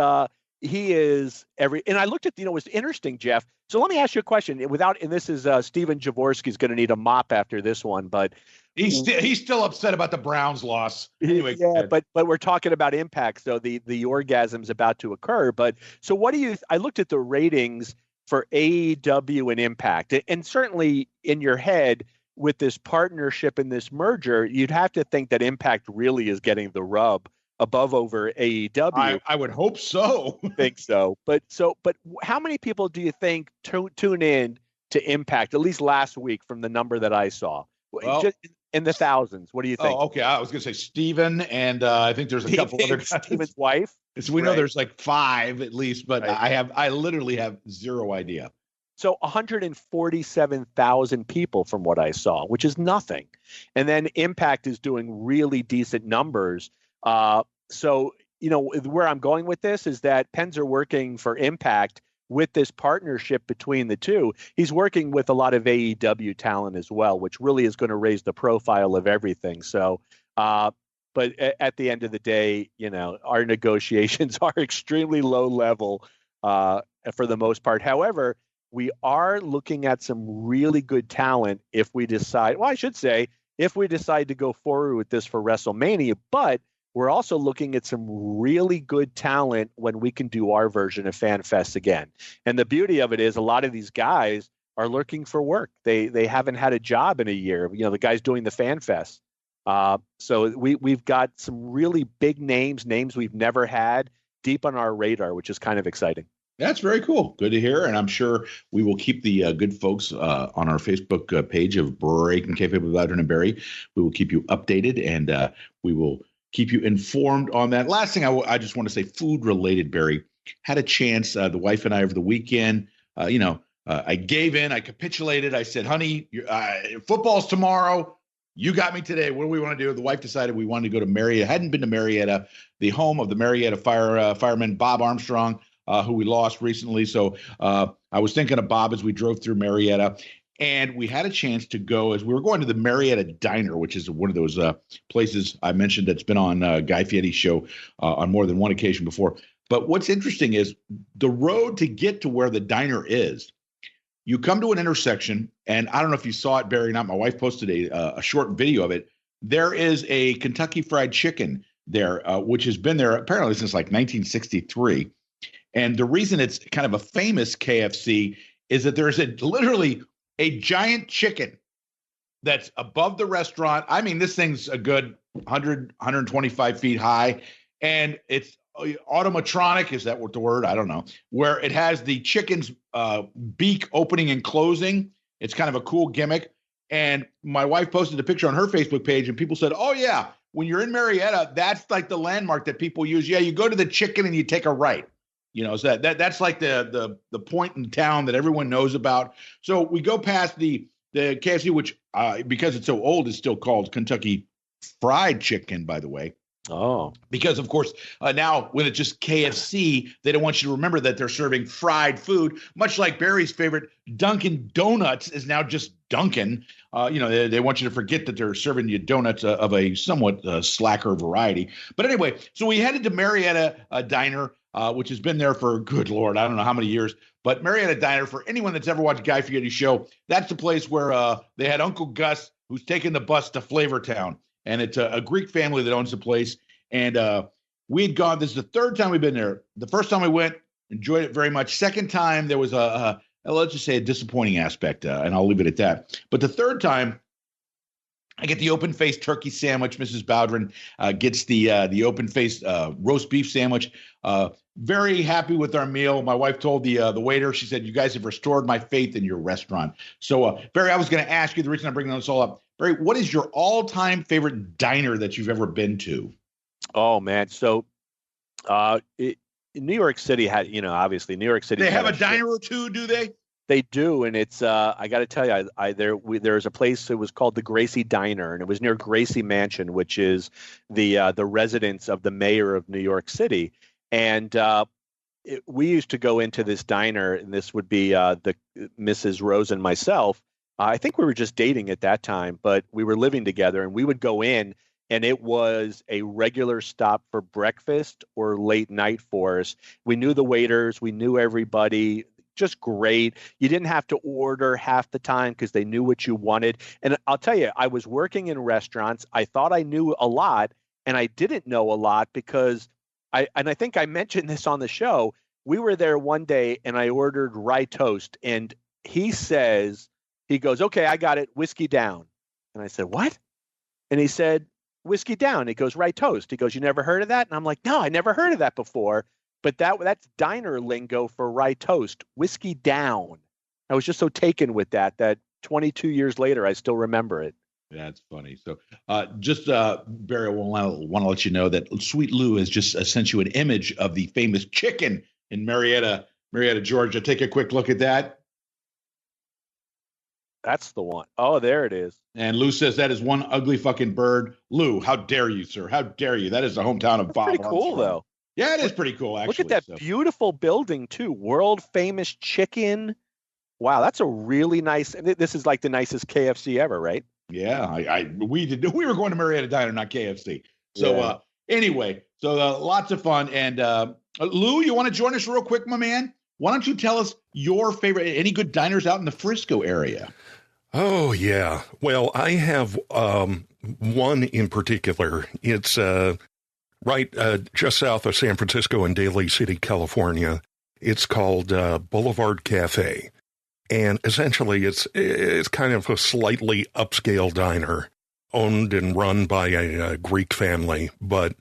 and I looked at, it's interesting, Jeff. So let me ask you a question and this is Steven Jaworski's going to need a mop after this one, but he's still upset about the Browns loss. Anyway, yeah, but we're talking about Impact, so the orgasm's about to occur. But so I looked at the ratings for AEW and Impact, and certainly in your head with this partnership and this merger, you'd have to think that Impact really is getting the rub over AEW. I would hope so. Think so. But how many people do you think tune in to Impact, at least last week from the number that I saw? Well, just in the thousands. What do you think? Oh, okay. I was going to say Steven, and I think there's a couple other guys. Steven's wife. So we know there's like 5 at least, but right. I literally have zero idea. So 147,000 people from what I saw, which is nothing. And then Impact is doing really decent numbers. So, where I'm going with this is that Penzer working for Impact with this partnership between the two. He's working with a lot of AEW talent as well, which really is going to raise the profile of everything. So, but at the end of the day, our negotiations are extremely low level for the most part. However, we are looking at some really good talent if we decide to go forward with this for WrestleMania, but we're also looking at some really good talent when we can do our version of Fan Fest again. And the beauty of it is a lot of these guys are looking for work. They haven't had a job in a year. The guys doing the Fan Fest. So we've got some really big names we've never had deep on our radar, which is kind of exciting. That's very cool. Good to hear. And I'm sure we will keep the good folks on our Facebook page of Breaking Kayfabe with Bowdren Barry. We will keep you updated, and we will keep you informed on that. Last thing I just want to say, food related, Barry. Had a chance, the wife and I over the weekend, I gave in, I capitulated. I said, honey, football's tomorrow. You got me today. What do we want to do? The wife decided we wanted to go to Marietta. Hadn't been to Marietta, the home of the Marietta fireman, Bob Armstrong, who we lost recently. So I was thinking of Bob as we drove through Marietta. And we had a chance to go as we were going to the Marietta Diner, which is one of those places I mentioned that's been on Guy Fieri's show on more than one occasion before. But what's interesting is the road to get to where the diner is. You come to an intersection, and I don't know if you saw it, Barry, or not. My wife posted a short video of it. There is a Kentucky Fried Chicken there, which has been there apparently since like 1963. And the reason it's kind of a famous KFC is that there's literally a giant chicken that's above the restaurant. I mean, this thing's a good 100, 125 feet high, and it's automatronic. Is that what the word? I don't know. Where it has the chicken's beak opening and closing. It's kind of a cool gimmick. And my wife posted a picture on her Facebook page, and people said, oh, yeah, when you're in Marietta, that's like the landmark that people use. Yeah, you go to the chicken and you take a right. So that's like the point in town that everyone knows about. So we go past the KFC, which because it's so old, is still called Kentucky Fried Chicken, by the way. Oh, because of course now when it's just KFC, they don't want you to remember that they're serving fried food, much like Barry's favorite Dunkin' Donuts is now just Dunkin'. They want you to forget that they're serving you donuts of a somewhat slacker variety. But anyway, so we headed to Marietta Diner, which has been there for, good Lord, I don't know how many years. But Marietta Diner, for anyone that's ever watched Guy Fieri's show, that's the place where they had Uncle Gus, who's taking the bus to Flavortown. And it's a Greek family that owns the place. And we'd gone, this is the third time we've been there. The first time we went, enjoyed it very much. Second time, there was let's just say a disappointing aspect, and I'll leave it at that. But the third time, I get the open-faced turkey sandwich. Mrs. Bowdren gets the open-faced roast beef sandwich. Very happy with our meal. My wife told the waiter, she said, "You guys have restored my faith in your restaurant." So, Barry, I was going to ask you, the reason I'm bringing this all up, Barry, what is your all-time favorite diner that you've ever been to? Oh, man. So New York City had, obviously New York City. They have a diner or two, do they? They do, and it's I got to tell you, there's a place. It was called the Gracie Diner, and it was near Gracie Mansion, which is the residence of the mayor of New York City. And we used to go into this diner, and this would be the Mrs. Rose and myself. I think we were just dating at that time, but we were living together, and we would go in, and it was a regular stop for breakfast or late night for us. We knew the waiters, we knew everybody. Just great. You didn't have to order half the time because they knew what you wanted. And I'll tell you, I was working in restaurants. I thought I knew a lot, and I didn't know a lot because I think I mentioned this on the show. We were there one day, and I ordered rye toast, and he goes, "Okay, I got it. Whiskey down." And I said, "What?" And he said, "Whiskey down." He goes, "Rye toast." He goes, "You never heard of that?" And I'm like, "No, I never heard of that before." But that's diner lingo for rye toast, whiskey down. I was just so taken with that 22 years later, I still remember it. That's funny. So Barry, I want to let you know that Sweet Lou has just sent you an image of the famous chicken in Marietta, Georgia. Take a quick look at that. That's the one. Oh, there it is. And Lou says that is one ugly fucking bird. Lou, how dare you, sir? How dare you? That is the hometown of Bob. Pretty cool, though. Yeah, it is pretty cool, actually. Look at that beautiful building, too. World famous chicken. Wow, that's a really nice. This is like the nicest KFC ever, right? Yeah, we were going to Marietta Diner, not KFC. So anyway, lots of fun. And Lou, you want to join us real quick, my man? Why don't you tell us your favorite, any good diners out in the Frisco area? Oh, yeah. Well, I have one in particular. It's right just south of San Francisco in Daly City, California. It's called Boulevard Cafe. And essentially, it's kind of a slightly upscale diner owned and run by a Greek family. But,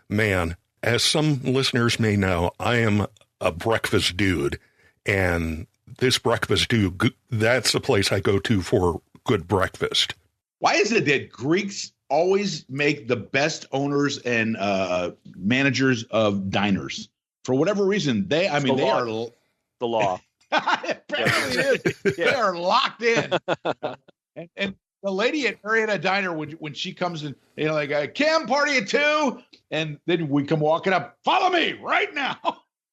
man, as some listeners may know, I am a breakfast dude. And this breakfast dude, that's the place I go to for good breakfast. Why is it that Greeks always make the best owners and managers of diners? For whatever reason, they are the law. Apparently it is. Yeah. They are locked in. And the lady at Marietta Diner, when she comes in, like, Kim, party at 2, and then we come walking up, follow me right now.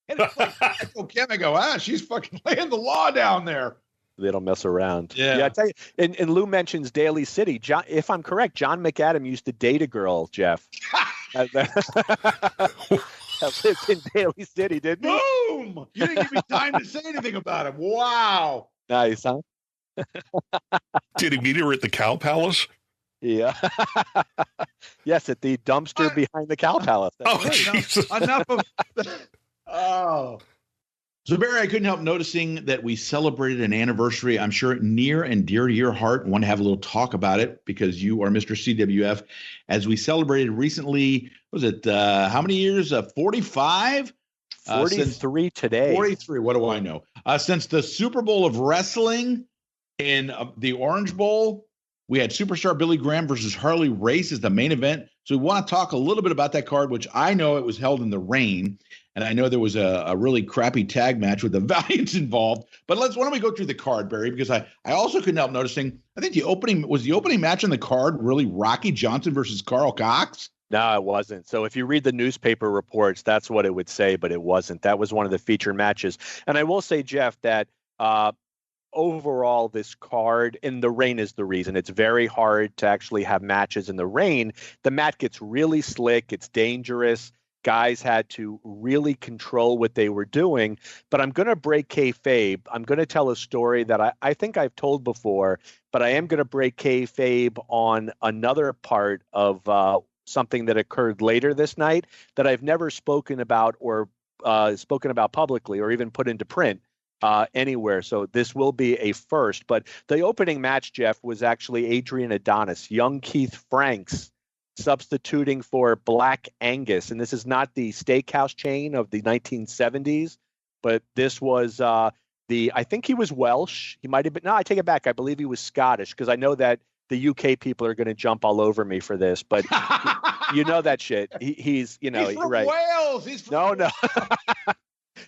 And it's like, I go, Kim, I go, she's fucking laying the law down there. They don't mess around. Yeah, I tell you, and Lou mentions Daly City. John, if I'm correct, John McAdam used to date a girl, Jeff. That lived in Daly City, didn't he? Boom! You didn't give me time to say anything about him. Wow. Nice, huh? Did he meet her at the Cow Palace? Yeah. Yes, at the dumpster behind the Cow Palace. Jesus. Enough of. Oh. So, Barry, I couldn't help noticing that we celebrated an anniversary, I'm sure, near and dear to your heart. I want to have a little talk about it because you are Mr. CWF. As we celebrated recently, was it how many years? 45? 43 today. 43. What do I know? Since the Super Bowl of Wrestling in the Orange Bowl, we had Superstar Billy Graham versus Harley Race as the main event. So we want to talk a little bit about that card, which I know it was held in the rain. And I know there was a really crappy tag match with the Valiants involved. But why don't we go through the card, Barry? Because I also couldn't help noticing, I think the opening match on the card really Rocky Johnson versus Carl Cox? No, it wasn't. So if you read the newspaper reports, that's what it would say, but it wasn't. That was one of the feature matches. And I will say, Jeff, that overall, this card, and the rain is the reason. It's very hard to actually have matches in the rain. The mat gets really slick. It's dangerous. Guys had to really control what they were doing. But I'm going to break kayfabe. I'm going to tell a story that I think I've told before, but I am going to break kayfabe on another part of something that occurred later this night that I've never spoken about or spoken about publicly or even put into print anywhere. So this will be a first. But the opening match, Jeff, was actually Adrian Adonis, young Keith Franks, substituting for Black Angus. And this is not the steakhouse chain of the 1970s, but this was I think he was Welsh. He might have been, no, I take it back. I believe he was Scottish, because I know that the UK people are going to jump all over me for this, but you know that shit. He's He's from right. Wales. He's from No.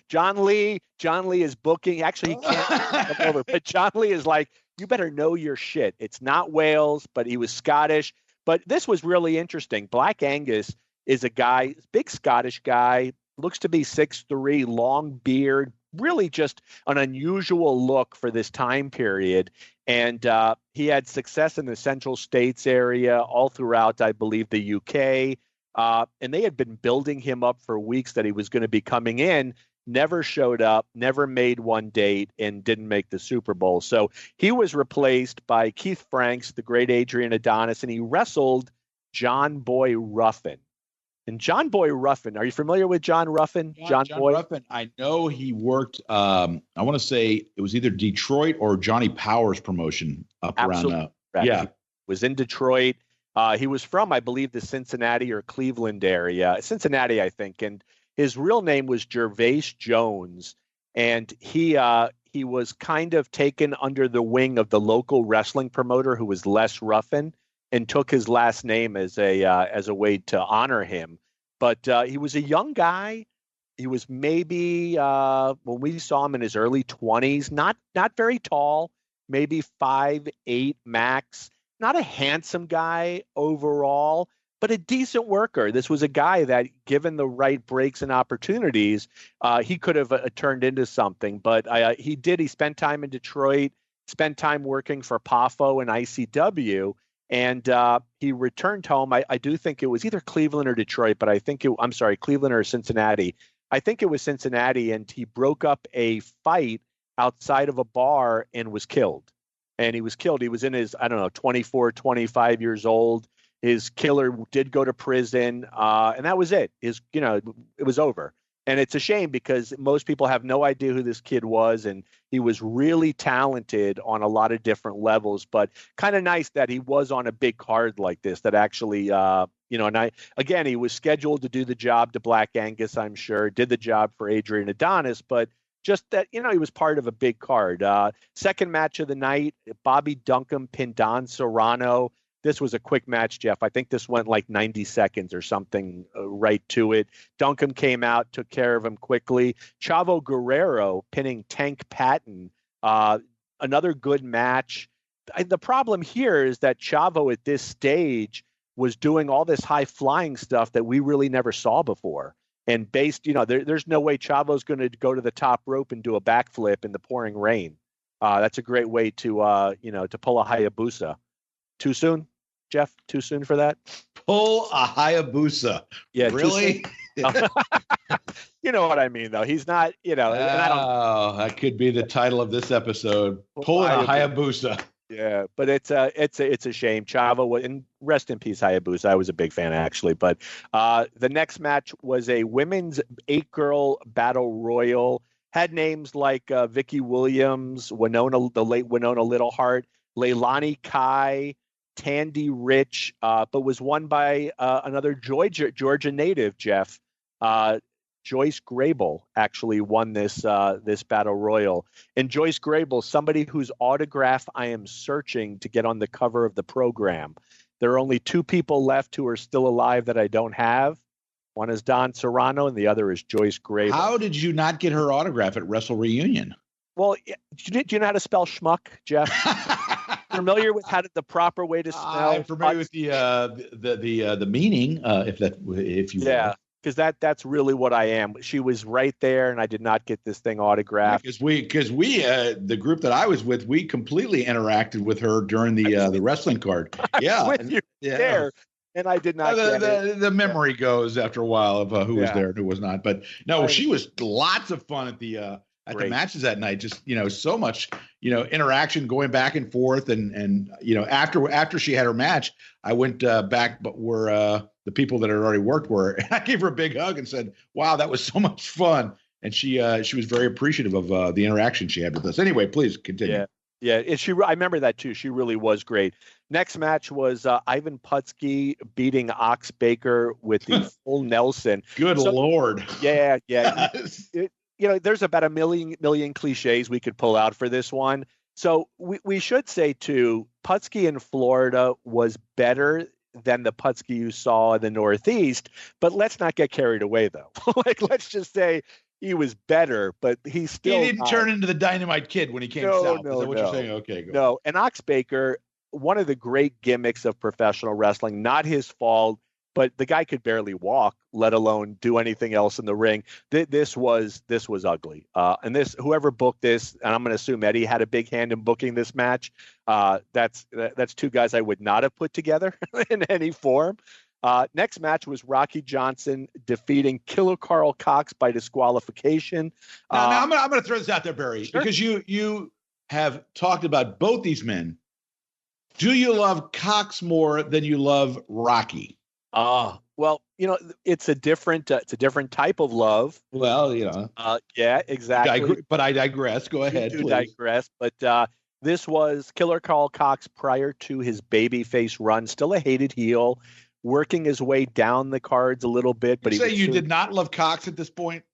John Lee is booking. Actually, he can't come over, but John Lee is like, you better know your shit. It's not Wales, but he was Scottish. But this was really interesting. Black Angus is a guy, big Scottish guy, looks to be 6'3", long beard, really just an unusual look for this time period. And he had success in the Central States area, all throughout, I believe, the UK. And they had been building him up for weeks that he was going to be coming in, never showed up, never made one date, and didn't make the Super Bowl. So he was replaced by Keith Franks, the great Adrian Adonis, and he wrestled John Boy Ruffin. And John Boy Ruffin, are you familiar with John Ruffin? John Boy Ruffin. I know he worked. I want to say it was either Detroit or Johnny Powers promotion up around. Yeah, he was in Detroit. He was from, I believe, the Cincinnati or Cleveland area. Cincinnati, I think. And his real name was Gervais Jones. And he was kind of taken under the wing of the local wrestling promoter, who was Les Ruffin, and took his last name as a way to honor him. But he was a young guy. He was maybe, when we saw him in his early 20s, not very tall, maybe 5'8" max. Not a handsome guy overall, but a decent worker. This was a guy that, given the right breaks and opportunities, he could have turned into something. But he did. He spent time in Detroit, spent time working for PAFO and ICW. And he returned home. I do think it was either Cleveland or Detroit, but Cleveland or Cincinnati. I think it was Cincinnati, and he broke up a fight outside of a bar and was killed. And he was killed. He was in his, 24, 25 years old. His killer did go to prison, and that was it. It was over. And it's a shame, because most people have no idea who this kid was, and he was really talented on a lot of different levels, but kind of nice that he was on a big card like this that actually, and he was scheduled to do the job to Black Angus, I'm sure, did the job for Adrian Adonis, but just that, he was part of a big card. Second match of the night, Bobby Duncum pinned Don Serrano. This was a quick match, Jeff. I think this went like 90 seconds or something right to it. Duncum came out, took care of him quickly. Chavo Guerrero pinning Tank Patton. Another good match. The problem here is that Chavo at this stage was doing all this high-flying stuff that we really never saw before. And there's no way Chavo's going to go to the top rope and do a backflip in the pouring rain. That's a great way to pull a Hayabusa. Too soon, Jeff? Too soon for that? Pull a Hayabusa. Yeah, really? You know what I mean, though. He's not, and I don't. That could be the title of this episode. Pull a Hayabusa. Yeah, but it's a shame. Chavo, and rest in peace, Hayabusa. I was a big fan, actually. But the next match was a women's 8-girl battle royal. Had names like Vicky Williams, the late Winona Littleheart, Leilani Kai, Tandy Rich, but was won by another Georgia native, Jeff. Joyce Grable actually won this battle royal. And Joyce Grable, somebody whose autograph I am searching to get on the cover of the program. There are only 2 people left who are still alive that I don't have. One is Don Serrano, and the other is Joyce Grable. How did you not get her autograph at Wrestle Reunion? Well, do you know how to spell schmuck, Jeff? familiar with the proper way to smell? I'm familiar with the meaning, if you will. Because that's really what I am. She was right there, and I did not get this thing autographed. Because we the group that I was with, we completely interacted with her during the wrestling card. I was with you there, and I did not get it. The memory goes after a while of who was there and who was not. But no, she was lots of fun at the matches that night. Just so much interaction going back and forth, and after she had her match, I went back, but where the people that had already worked were, and I gave her a big hug and said, "Wow, that was so much fun." And she was very appreciative of the interaction she had with us. Anyway, please continue. Yeah. And I remember that too. She really was great. Next match was Ivan Putski beating Ox Baker with the full Nelson. Good Lord. Yeah. There's about a million cliches we could pull out for this one. So we should say too, Putski in Florida was better than the Putski you saw in the Northeast, but let's not get carried away though. Let's just say he was better, but he didn't turn into the Dynamite Kid when he came south. Is that what you're saying? Okay, go. No, and Ox Baker, one of the great gimmicks of professional wrestling, not his fault, but the guy could barely walk, let alone do anything else in the ring. This was ugly. And whoever booked this, and I'm going to assume Eddie had a big hand in booking this match. That's two guys I would not have put together in any form. Next match was Rocky Johnson defeating Killer Carl Cox by disqualification. Now I'm going to throw this out there, Barry, because you have talked about both these men. Do you love Cox more than you love Rocky? Well, it's a different type of love. Well, yeah, exactly. But I digress. Go ahead, please. Digress. But this was Killer Carl Cox prior to his babyface run, still a hated heel, working his way down the cards a little bit. But you did not love Cox at this point?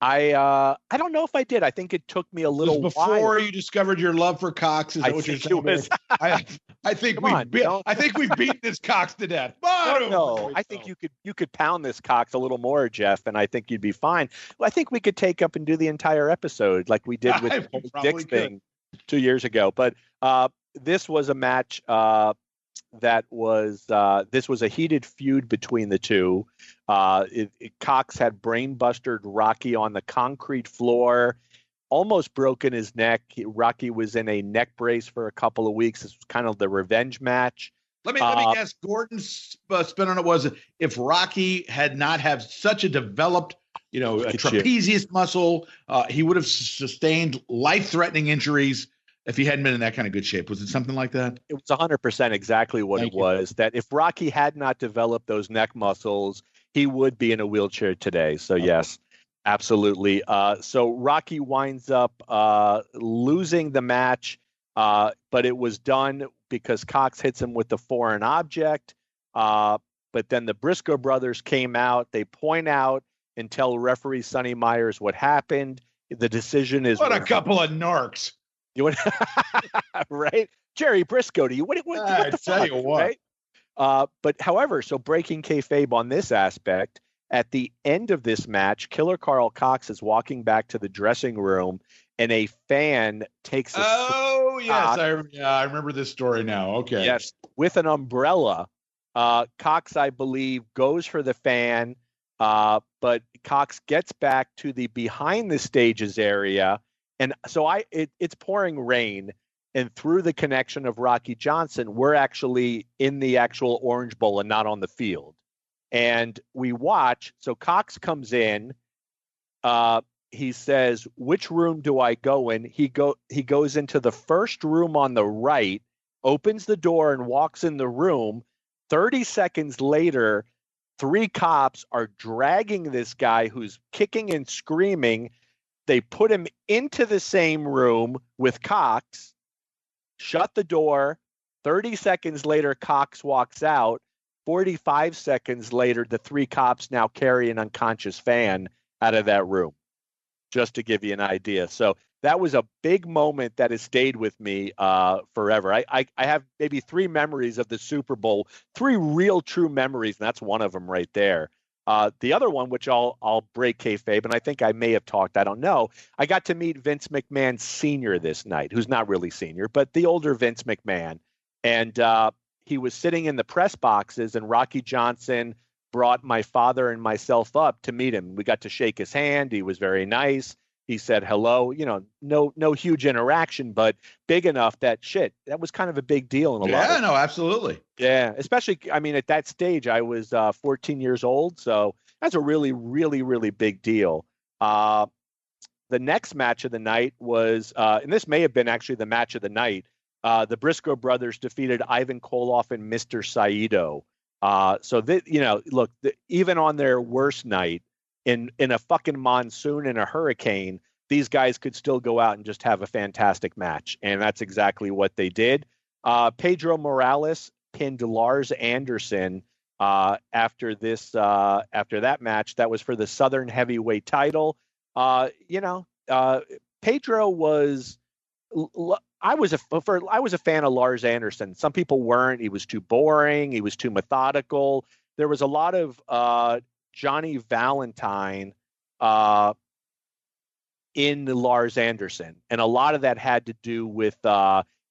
I don't know if I did. I think it took me a little while. Before you discovered your love for Cox, is that what you're saying? I think we've beaten this Cox to death. No, I think you could pound this Cox a little more, Jeff, and I think you'd be fine. Well, I think we could take up and do the entire episode like we did with the Dick's thing 2 years ago. But this was a match this was a heated feud between the two. Cox had brainbustered Rocky on the concrete floor, almost broken his neck. Rocky was in a neck brace for a couple of weeks. This was kind of the revenge match. Let me guess. Gordon's spin on it was, if Rocky had not have such a developed, a trapezius muscle, he would have sustained life-threatening injuries if he hadn't been in that kind of good shape. Was it something like that? It was 100% exactly what it was. That if Rocky had not developed those neck muscles, he would be in a wheelchair today. So yes, absolutely. So Rocky winds up losing the match, but it was done because Cox hits him with the foreign object. But then the Briscoe brothers came out. They point out and tell referee Sonny Myers what happened. The decision is... What a couple of narcs. You would, right? Jerry Briscoe to you. What the fuck, you what. Right? But however, so breaking kayfabe on this aspect, at the end of this match, Killer Carl Cox is walking back to the dressing room and a fan takes I remember this story now. Okay. Yes, with an umbrella. Cox, I believe, goes for the fan, but Cox gets back to the behind the stages area. And so it's pouring rain, and through the connection of Rocky Johnson, we're actually in the actual Orange Bowl and not on the field. And we watch. So Cox comes in. He says, "Which room do I go in?" He goes into the first room on the right, opens the door and walks in the room. 30 seconds later, 3 cops are dragging this guy who's kicking and screaming. They put him into the same room with Cox, shut the door. 30 seconds later, Cox walks out. 45 seconds later, the 3 cops now carry an unconscious fan out of that room, just to give you an idea. So that was a big moment that has stayed with me forever. I have maybe 3 memories of the Super Bowl, 3 real true memories, and that's one of them right there. The other one, which I'll break kayfabe, and I think I may have talked, I don't know. I got to meet Vince McMahon Sr. this night, who's not really senior, but the older Vince McMahon. And he was sitting in the press boxes, and Rocky Johnson brought my father and myself up to meet him. We got to shake his hand. He was very nice. He said hello. No huge interaction, but big enough that that was kind of a big deal in a lot. Yeah, no, absolutely. Yeah, especially, I mean, at that stage, I was 14 years old, so that's a really, really, really big deal. The next match of the night was, and this may have been actually the match of the night, the Briscoe brothers defeated Ivan Koloff and Mr. Saito. Look, even on their worst night, in a fucking monsoon and a hurricane, these guys could still go out and just have a fantastic match. And that's exactly what they did. Pedro Morales pinned Lars Anderson after that match. That was for the Southern Heavyweight title. Pedro was, I was a fan of Lars Anderson. Some people weren't. He was too boring. He was too methodical. There was a lot of Johnny Valentine in Lars Anderson. And a lot of that had to do with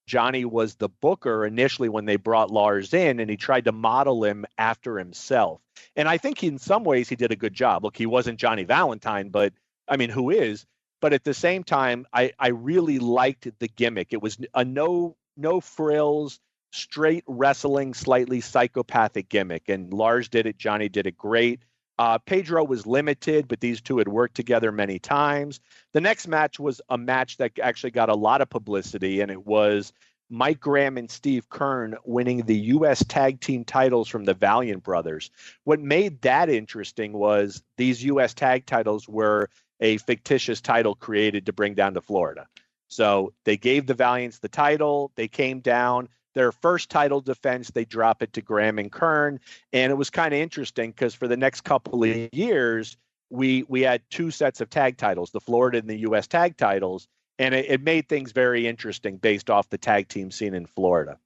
Johnny was the booker initially when they brought Lars in, and he tried to model him after himself. And I think in some ways he did a good job. Look, he wasn't Johnny Valentine, but I mean, who is? But at the same time, I really liked the gimmick. It was a no frills, straight wrestling, slightly psychopathic gimmick. And Lars did it. Johnny did it great. Pedro was limited, but these two had worked together many times. The next match was a match that actually got a lot of publicity, and it was Mike Graham and Steve Kern winning the U.S. tag team titles from the Valiant brothers. What made that interesting was these U.S. tag titles were a fictitious title created to bring down to Florida. So they gave the Valiants the title. They came down. Their first title defense, they drop it to Graham and Kern. And it was kind of interesting because for the next couple of years, we had two sets of tag titles, the Florida and the U.S. tag titles. And it made things very interesting based off the tag team scene in Florida.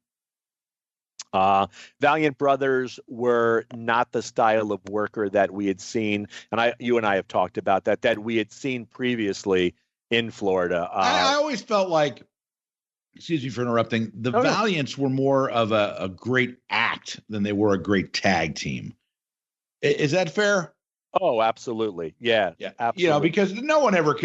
Valiant brothers were not the style of worker that we had seen. And you and I have talked about that we had seen previously in Florida. I always felt like, excuse me for interrupting, the Valiants were more of a great act than they were a great tag team. Is that fair? Oh, absolutely. Yeah. Absolutely. Because no one ever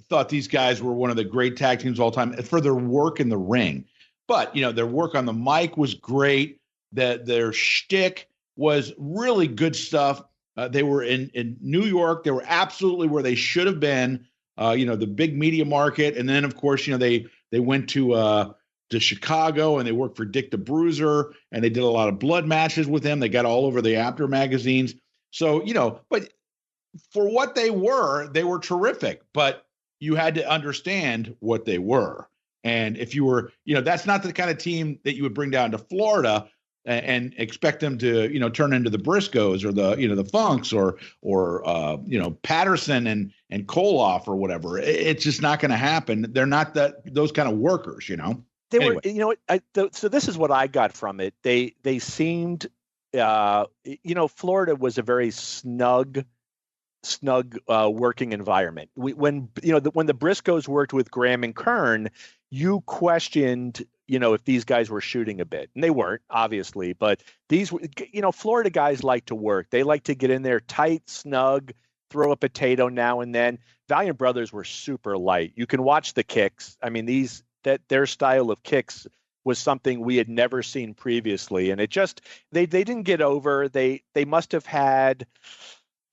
thought these guys were one of the great tag teams of all time for their work in the ring. But, their work on the mic was great. Their shtick was really good stuff. They were in New York. They were absolutely where they should have been. The big media market. And then, of course, they went to Chicago and they worked for Dick the Bruiser, and they did a lot of blood matches with him. They got all over the After magazines. So, but for what they were terrific, but you had to understand what they were. And if you were, that's not the kind of team that you would bring down to Florida and expect them to, turn into the Briscoes or the Funks or Patterson and Koloff or whatever. It's just not going to happen. They're not those kind of workers, They anyway. Were, so this is what I got from it. They seemed, Florida was a very snug working environment. When the Briscoes worked with Graham and Kern, you questioned, if these guys were shooting a bit, and they weren't, obviously, but these, Florida guys like to work. They like to get in there tight, snug, throw a potato now and then. Valiant brothers were super light. You can watch the kicks. I mean, their style of kicks was something we had never seen previously. And it just, they didn't get over. They must have had,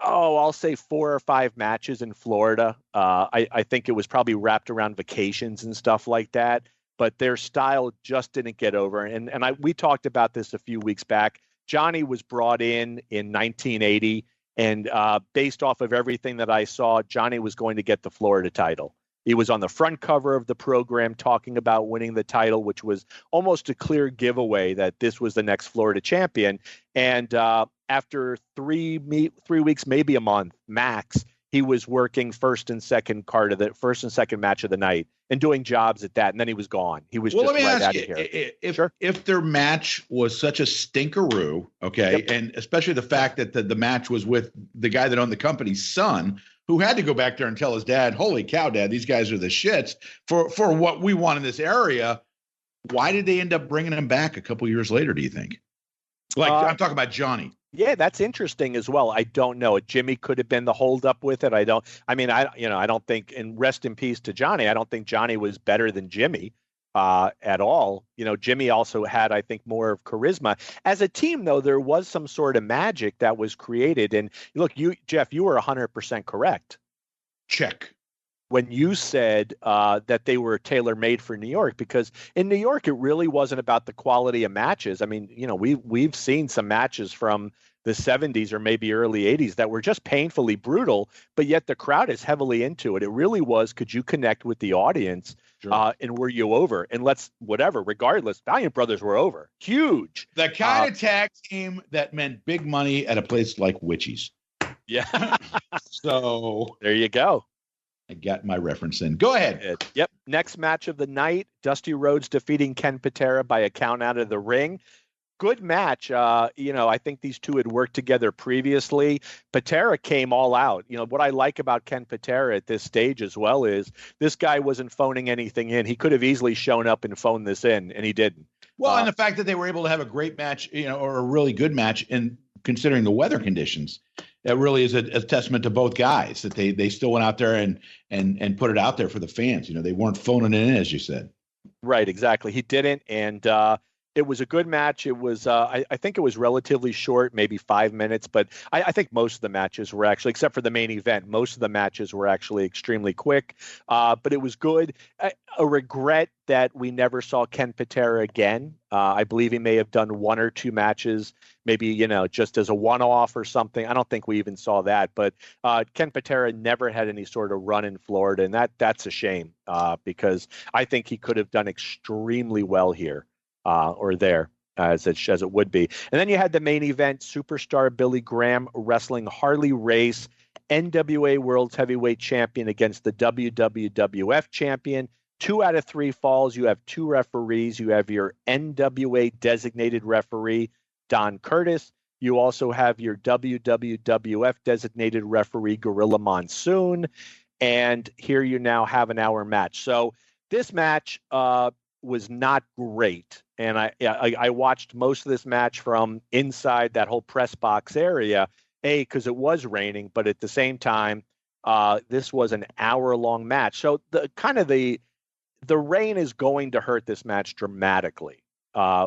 I'll say 4 or 5 matches in Florida. I think it was probably wrapped around vacations and stuff like that. But their style just didn't get over. And we talked about this a few weeks back. Johnny was brought in 1980, and based off of everything that I saw, Johnny was going to get the Florida title. He was on the front cover of the program talking about winning the title, which was almost a clear giveaway that this was the next Florida champion. And after 3 weeks, maybe a month max, he was working first and second match of the night and doing jobs at that, and then he was gone. He was just right out of here. If their match was such a stinkeroo, okay, Yep. and especially the fact that the match was with the guy that owned the company's son, who had to go back there and tell his dad, "Holy cow, Dad, these guys are the shits for what we want in this area." Why did they end up bringing him back a couple years later, do you think? Like, I'm talking about Johnny. Yeah, that's interesting as well. I don't know. Jimmy could have been the holdup with it. I don't think, and rest in peace to Johnny. I don't think Johnny was better than Jimmy at all. Jimmy also had, I think, more of charisma. As a team, though, there was some sort of magic that was created. And look, Jeff, you were 100% correct. Check. When you said that they were tailor-made for New York, because in New York, it really wasn't about the quality of matches. I mean, we've seen some matches from the 70s or maybe early 80s that were just painfully brutal, but yet the crowd is heavily into it. It really was, could you connect with the audience? Sure. And were you over? And regardless, Valiant Brothers were over. Huge. The kind of tag team that meant big money at a place like Witchy's. Yeah. So there you go. I got my reference in. Go ahead. Yep. Next match of the night, Dusty Rhodes defeating Ken Patera by a count out of the ring. Good match. I think these two had worked together previously. Patera came all out. What I like about Ken Patera at this stage as well is this guy wasn't phoning anything in. He could have easily shown up and phoned this in, and he didn't. Well, and the fact that they were able to have a great match, or a really good match, in considering the weather conditions, that really is a testament to both guys, that they still went out there and put it out there for the fans. They weren't phoning it in, as you said. Right, exactly. He didn't, and it was a good match. It was, I think it was relatively short, maybe 5 minutes, but I think most of the matches were actually, except for the main event, most of the matches were actually extremely quick. But it was good. A regret that we never saw Ken Patera again. I believe he may have done one or two matches, maybe, just as a one-off or something. I don't think we even saw that. But Ken Patera never had any sort of run in Florida, and that's a shame because I think he could have done extremely well here. Or there, as it would be. And then you had the main event, Superstar Billy Graham wrestling Harley Race, NWA World Heavyweight Champion against the WWF Champion. 2 out of 3 falls. You have 2 referees. You have your NWA designated referee, Don Curtis. You also have your WWF designated referee, Gorilla Monsoon. And here you now have an hour match. So this match was not great. And I watched most of this match from inside that whole press box area, because it was raining, but at the same time, this was an hour-long match. So the rain is going to hurt this match dramatically,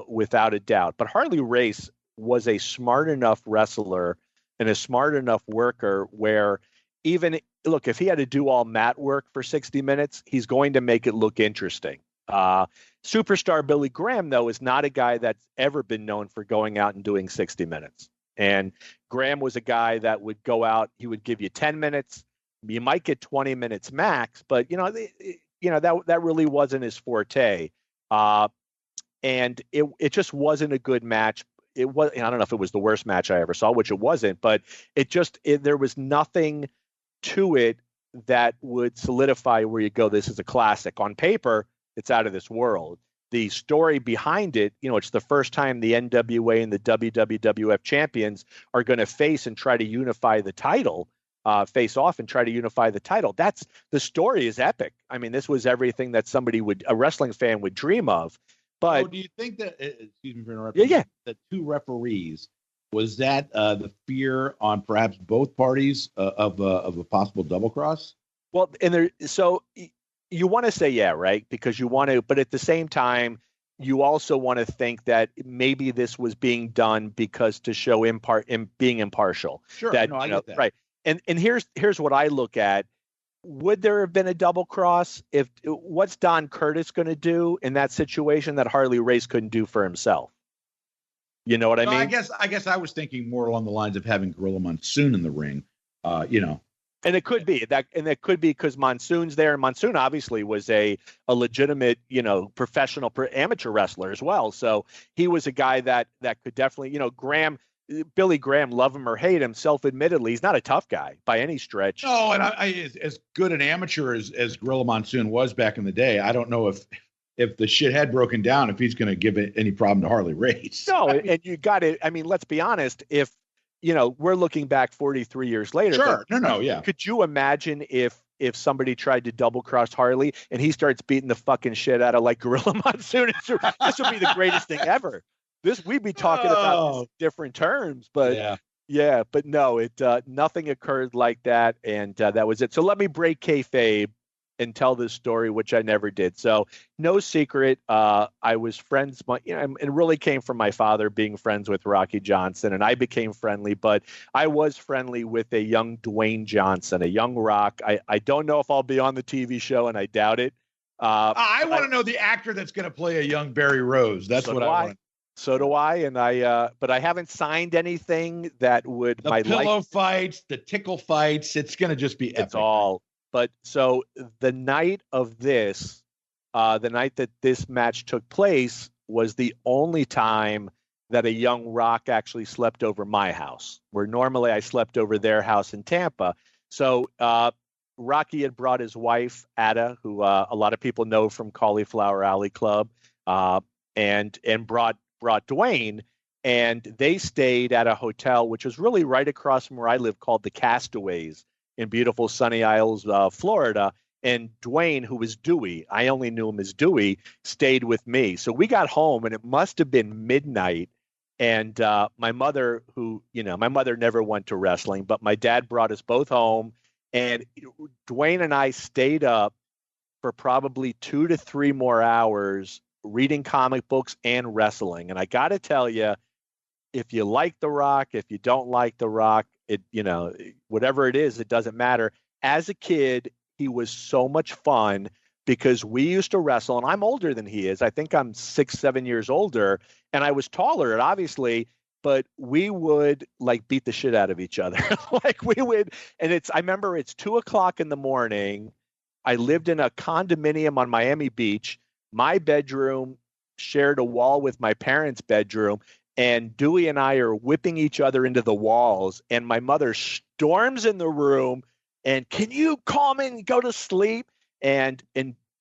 without a doubt. But Harley Race was a smart enough wrestler and a smart enough worker where if he had to do all mat work for 60 minutes, he's going to make it look interesting. Superstar Billy Graham, though, is not a guy that's ever been known for going out and doing 60 minutes. And Graham was a guy that would go out, he would give you 10 minutes, you might get 20 minutes max, but that really wasn't his forte. And it just wasn't a good match. I don't know if it was the worst match I ever saw, which it wasn't, but there was nothing to it that would solidify where you go, this is a classic. On paper, it's out of this world. The story behind it, it's the first time the NWA and the WWF champions are going to face and try to unify the title, face off and try to unify the title. The story is epic. I mean, this was everything that a wrestling fan would dream of. But do you think that, excuse me for interrupting, the 2 referees, was that the fear on perhaps both parties of a possible double cross? Well, you want to say, yeah, right? Because you want to, but at the same time, you also want to think that maybe this was being done because to show being impartial. Sure, I get that. Right. And here's what I look at. Would there have been a double cross? What's Don Curtis going to do in that situation that Harley Race couldn't do for himself? You know what I mean? I guess I was thinking more along the lines of having Gorilla Monsoon in the ring, And it could be because Monsoon's there. And Monsoon obviously was a legitimate, professional amateur wrestler as well. So he was a guy that could definitely, Graham Billy Graham, love him or hate him, self-admittedly, he's not a tough guy by any stretch. No, and as good an amateur as Gorilla Monsoon was back in the day, I don't know if the shit had broken down, if he's going to give it any problem to Harley Race. No, and you got it. I mean, let's be honest. If, we're looking back 43 years later. Sure. No, yeah. Could you imagine if somebody tried to double cross Harley and he starts beating the fucking shit out of like Gorilla Monsoon? This would be the greatest thing ever. We'd be talking about this in different terms, but but no, nothing occurred like that, and that was it. So let me break kayfabe and tell this story, which I never did. So no secret, I was friends, it really came from my father being friends with Rocky Johnson, and I became friendly, but I was friendly with a young Dwayne Johnson, a young Rock. I don't know if I'll be on the TV show, and I doubt it. I want to know the actor that's going to play a young Barry Rose. That's what I want. So do I, and but I haven't signed anything that would the pillow fights, the tickle fights. It's going to just be epic. It's all. But so the night of this, the night that this match took place was the only time that a young Rock actually slept over my house, where normally I slept over their house in Tampa. So Rocky had brought his wife, Ada, who a lot of people know from Cauliflower Alley Club, and brought Dwayne, and they stayed at a hotel, which was really right across from where I live, called the Castaways in beautiful Sunny Isles, Florida. And Dwayne, who was Dewey, I only knew him as Dewey, stayed with me. So we got home, and it must have been midnight. And my mother, my mother never went to wrestling, but my dad brought us both home. And Dwayne and I stayed up for probably 2 to 3 more hours reading comic books and wrestling. And I got to tell you, if you like The Rock, if you don't like The Rock, whatever it is, it doesn't matter. As a kid, he was so much fun because we used to wrestle, and I'm older than he is. I think I'm 6-7 years older, and I was taller, obviously, but we would like beat the shit out of each other. Like we would, and I remember it's 2:00 in the morning. I lived in a condominium on Miami Beach. My bedroom shared a wall with my parents' bedroom, and Dewey and I are whipping each other into the walls, and my mother storms in the room and, "Can you calm and go to sleep?" And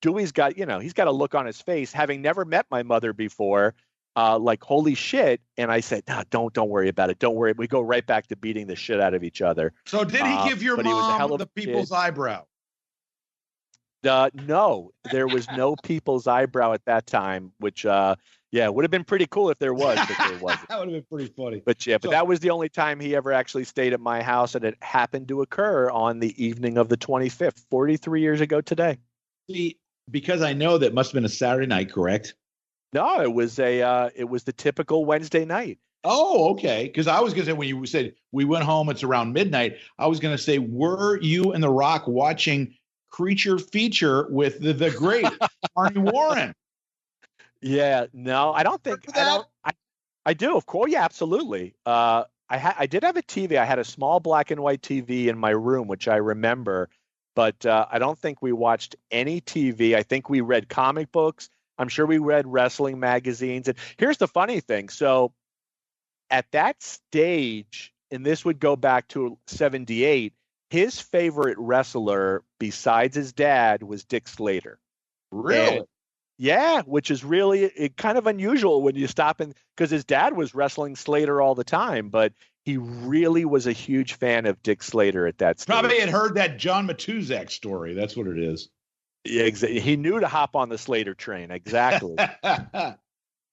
Dewey's got, he's got a look on his face, having never met my mother before, like, holy shit. And I said, "No, don't worry about it. Don't worry." We go right back to beating the shit out of each other. So did he give your mom the people's eyebrow? No, there was no people's eyebrow at that time, which, would have been pretty cool if there was, but there wasn't. That would have been pretty funny. But that was the only time he ever actually stayed at my house, and it happened to occur on the evening of the 25th, 43 years ago today. See, because I know that must have been a Saturday night, correct? No, it was the typical Wednesday night. Oh, okay. Because I was going to say, when you said we went home, it's around midnight, I was going to say, were you and The Rock watching Creature Feature with the great Arnie Warren? Yeah, no, I don't think I do. Of course, yeah, absolutely. I did have a TV. I had a small black and white TV in my room, which I remember, but I don't think we watched any TV. I think we read comic books. I'm sure we read wrestling magazines. And here's the funny thing. So at that stage, and this would go back to 78, his favorite wrestler besides his dad was Dick Slater. Really? And, yeah, which is really kind of unusual when you stop because his dad was wrestling Slater all the time, but he really was a huge fan of Dick Slater at that stage. Probably had heard that John Matuzak story. That's what it is. Yeah, exactly. He knew to hop on the Slater train. Exactly.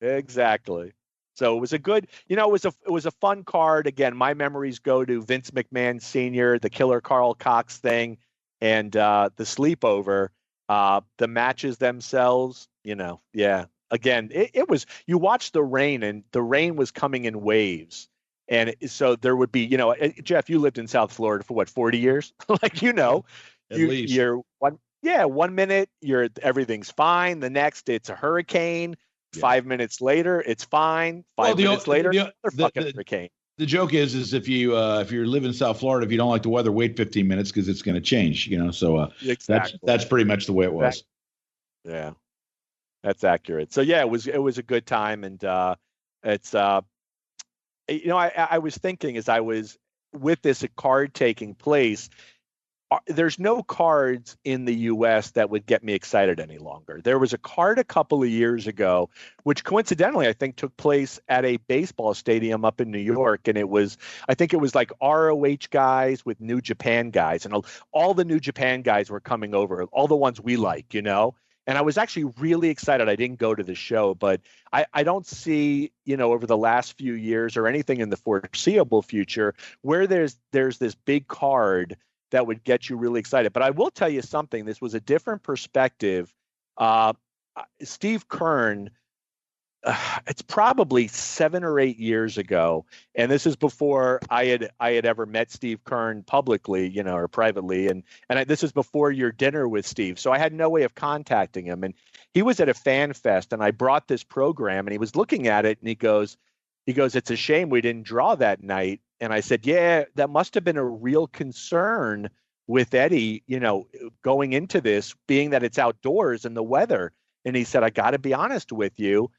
Exactly. So it was a good, it was a fun card. Again, my memories go to Vince McMahon Sr., the Killer Carl Cox thing, and the sleepover. The matches themselves, yeah. Again, it was, you watch the rain, and the rain was coming in waves. And so there would be, Jeff, you lived in South Florida for what, 40 years? Like, At least. You're 1 minute, everything's fine. The next, it's a hurricane. Yeah. 5 minutes later, it's fine. 5 minutes later, another fucking hurricane. The joke is if you live in South Florida, if you don't like the weather, wait 15 minutes because it's going to change. So exactly. that's pretty much the way it was. Yeah, that's accurate. So yeah, it was a good time, and it's I was thinking as I was with this card taking place, there's no cards in the U.S. that would get me excited any longer. There was a card a couple of years ago, which coincidentally I think took place at a baseball stadium up in New York, and I think it was like ROH guys with New Japan guys, and all the New Japan guys were coming over, all the ones we like, And I was actually really excited. I didn't go to the show, but I don't see, over the last few years or anything in the foreseeable future where there's this big card that would get you really excited. But I will tell you something. This was a different perspective. Steve Keirn, it's probably 7 or 8 years ago, and this is before I had ever met Steve Keirn publicly, or privately, and this is before your dinner with Steve. So I had no way of contacting him, and he was at a fan fest, and I brought this program, and he was looking at it, and he goes, "It's a shame we didn't draw that night." And I said, "Yeah, that must have been a real concern with Eddie, going into this, being that it's outdoors and the weather." And he said, "I got to be honest with you.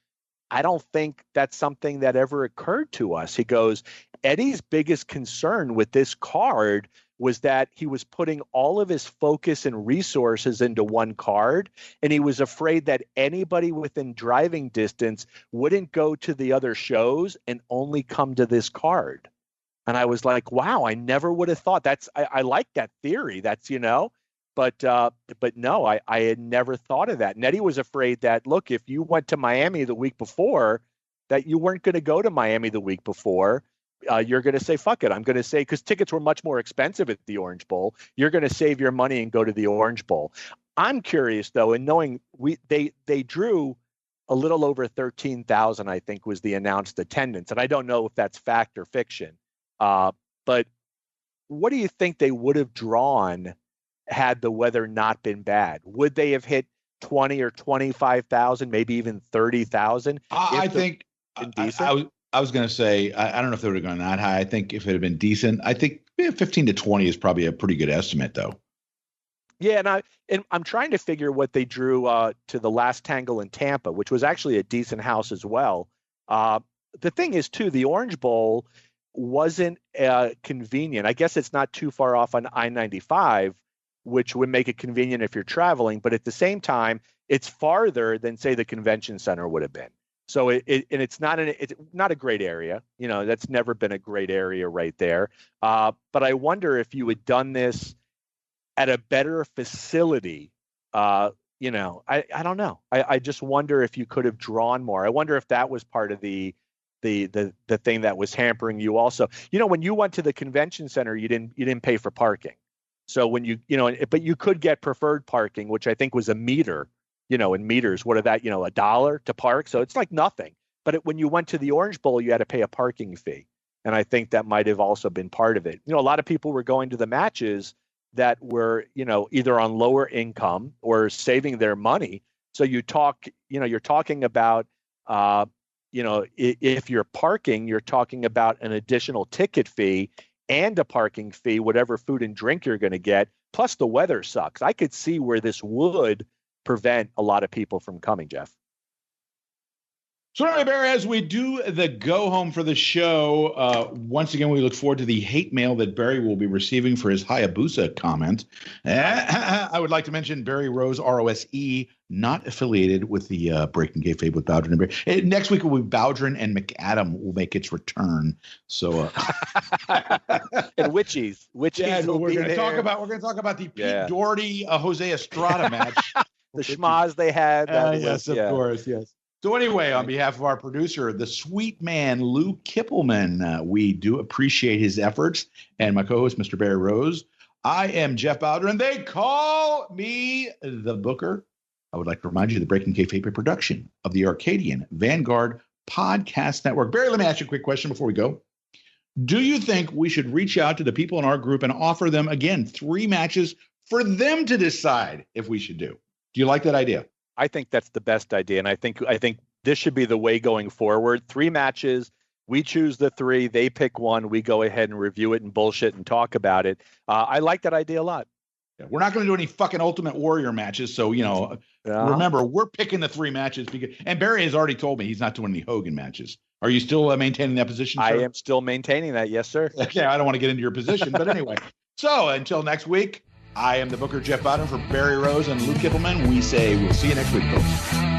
I don't think that's something that ever occurred to us." He goes, "Eddie's biggest concern with this card was that he was putting all of his focus and resources into one card, and he was afraid that anybody within driving distance wouldn't go to the other shows and only come to this card." And I was like, wow, I never would have thought I like that theory. That's, but no, I had never thought of that. And Eddie was afraid that, look, if you went to Miami the week before, that you weren't going to go to Miami the week before. You're going to say, fuck it. I'm going to say, because tickets were much more expensive at the Orange Bowl. You're going to save your money and go to the Orange Bowl. I'm curious, though, in knowing they drew a little over 13,000, I think, was the announced attendance. And I don't know if that's fact or fiction. But what do you think they would have drawn had the weather not been bad? Would they have hit 20 or 25,000, maybe even 30,000? I think I was going to say, I don't know if they would have gone that high. I think if it had been decent, I think 15 to 20 is probably a pretty good estimate, though. Yeah, and I'm trying to figure what they drew to the last Tangle in Tampa, which was actually a decent house as well. The thing is, too, the Orange Bowl wasn't convenient. I guess it's not too far off on I-95, which would make it convenient if you're traveling. But at the same time, it's farther than, say, the convention center would have been. So it's not a great area. That's never been a great area right there. But I wonder if you had done this at a better facility. I don't know. I just wonder if you could have drawn more. I wonder if that was part of the thing that was hampering you also. When you went to the convention center, you didn't pay for parking. So when but you could get preferred parking, which I think was a meter, in meters, what are that, $1 to park. So it's like nothing. But when you went to the Orange Bowl, you had to pay a parking fee. And I think that might have also been part of it. A lot of people were going to the matches that were, either on lower income or saving their money. So you're talking about, if you're parking, you're talking about an additional ticket fee and a parking fee, whatever food and drink you're going to get, plus the weather sucks. I could see where this would prevent a lot of people from coming, Jeff. So anyway, Barry, as we do the go home for the show, once again, we look forward to the hate mail that Barry will be receiving for his Hayabusa comment. I would like to mention Barry Rose, ROSE, not affiliated with the Breaking Kayfabe with Bowdren Barry. Next week will be Bowdren and McAdam will make its return. So, and Witchies we're going to talk about the Pete Doherty Jose Estrada match. The schmaz they had. Yes, of course, yes. So anyway, on behalf of our producer, the sweet man, Lou Kipilman, we do appreciate his efforts. And my co-host, Mr. Barry Rose, I am Jeff Bowdren. They call me the Booker. I would like to remind you the Breaking Kayfabe production of the Arcadian Vanguard Podcast Network. Barry, let me ask you a quick question before we go. Do you think we should reach out to the people in our group and offer them, again, 3 matches for them to decide if we should do? Do you like that idea? I think that's the best idea. And I think this should be the way going forward. 3 matches. We choose the 3. They pick one. We go ahead and review it and bullshit and talk about it. I like that idea a lot. Yeah, we're not going to do any fucking Ultimate Warrior matches. So, remember, we're picking the 3 matches. And Barry has already told me he's not doing any Hogan matches. Are you still maintaining that position, sir? I am still maintaining that. Yes, sir. Okay, I don't want to get into your position. But anyway, so until next week, I am the Booker Jeff Bowdren for Barry Rose and Lou Kipilman. We say we'll see you next week, folks.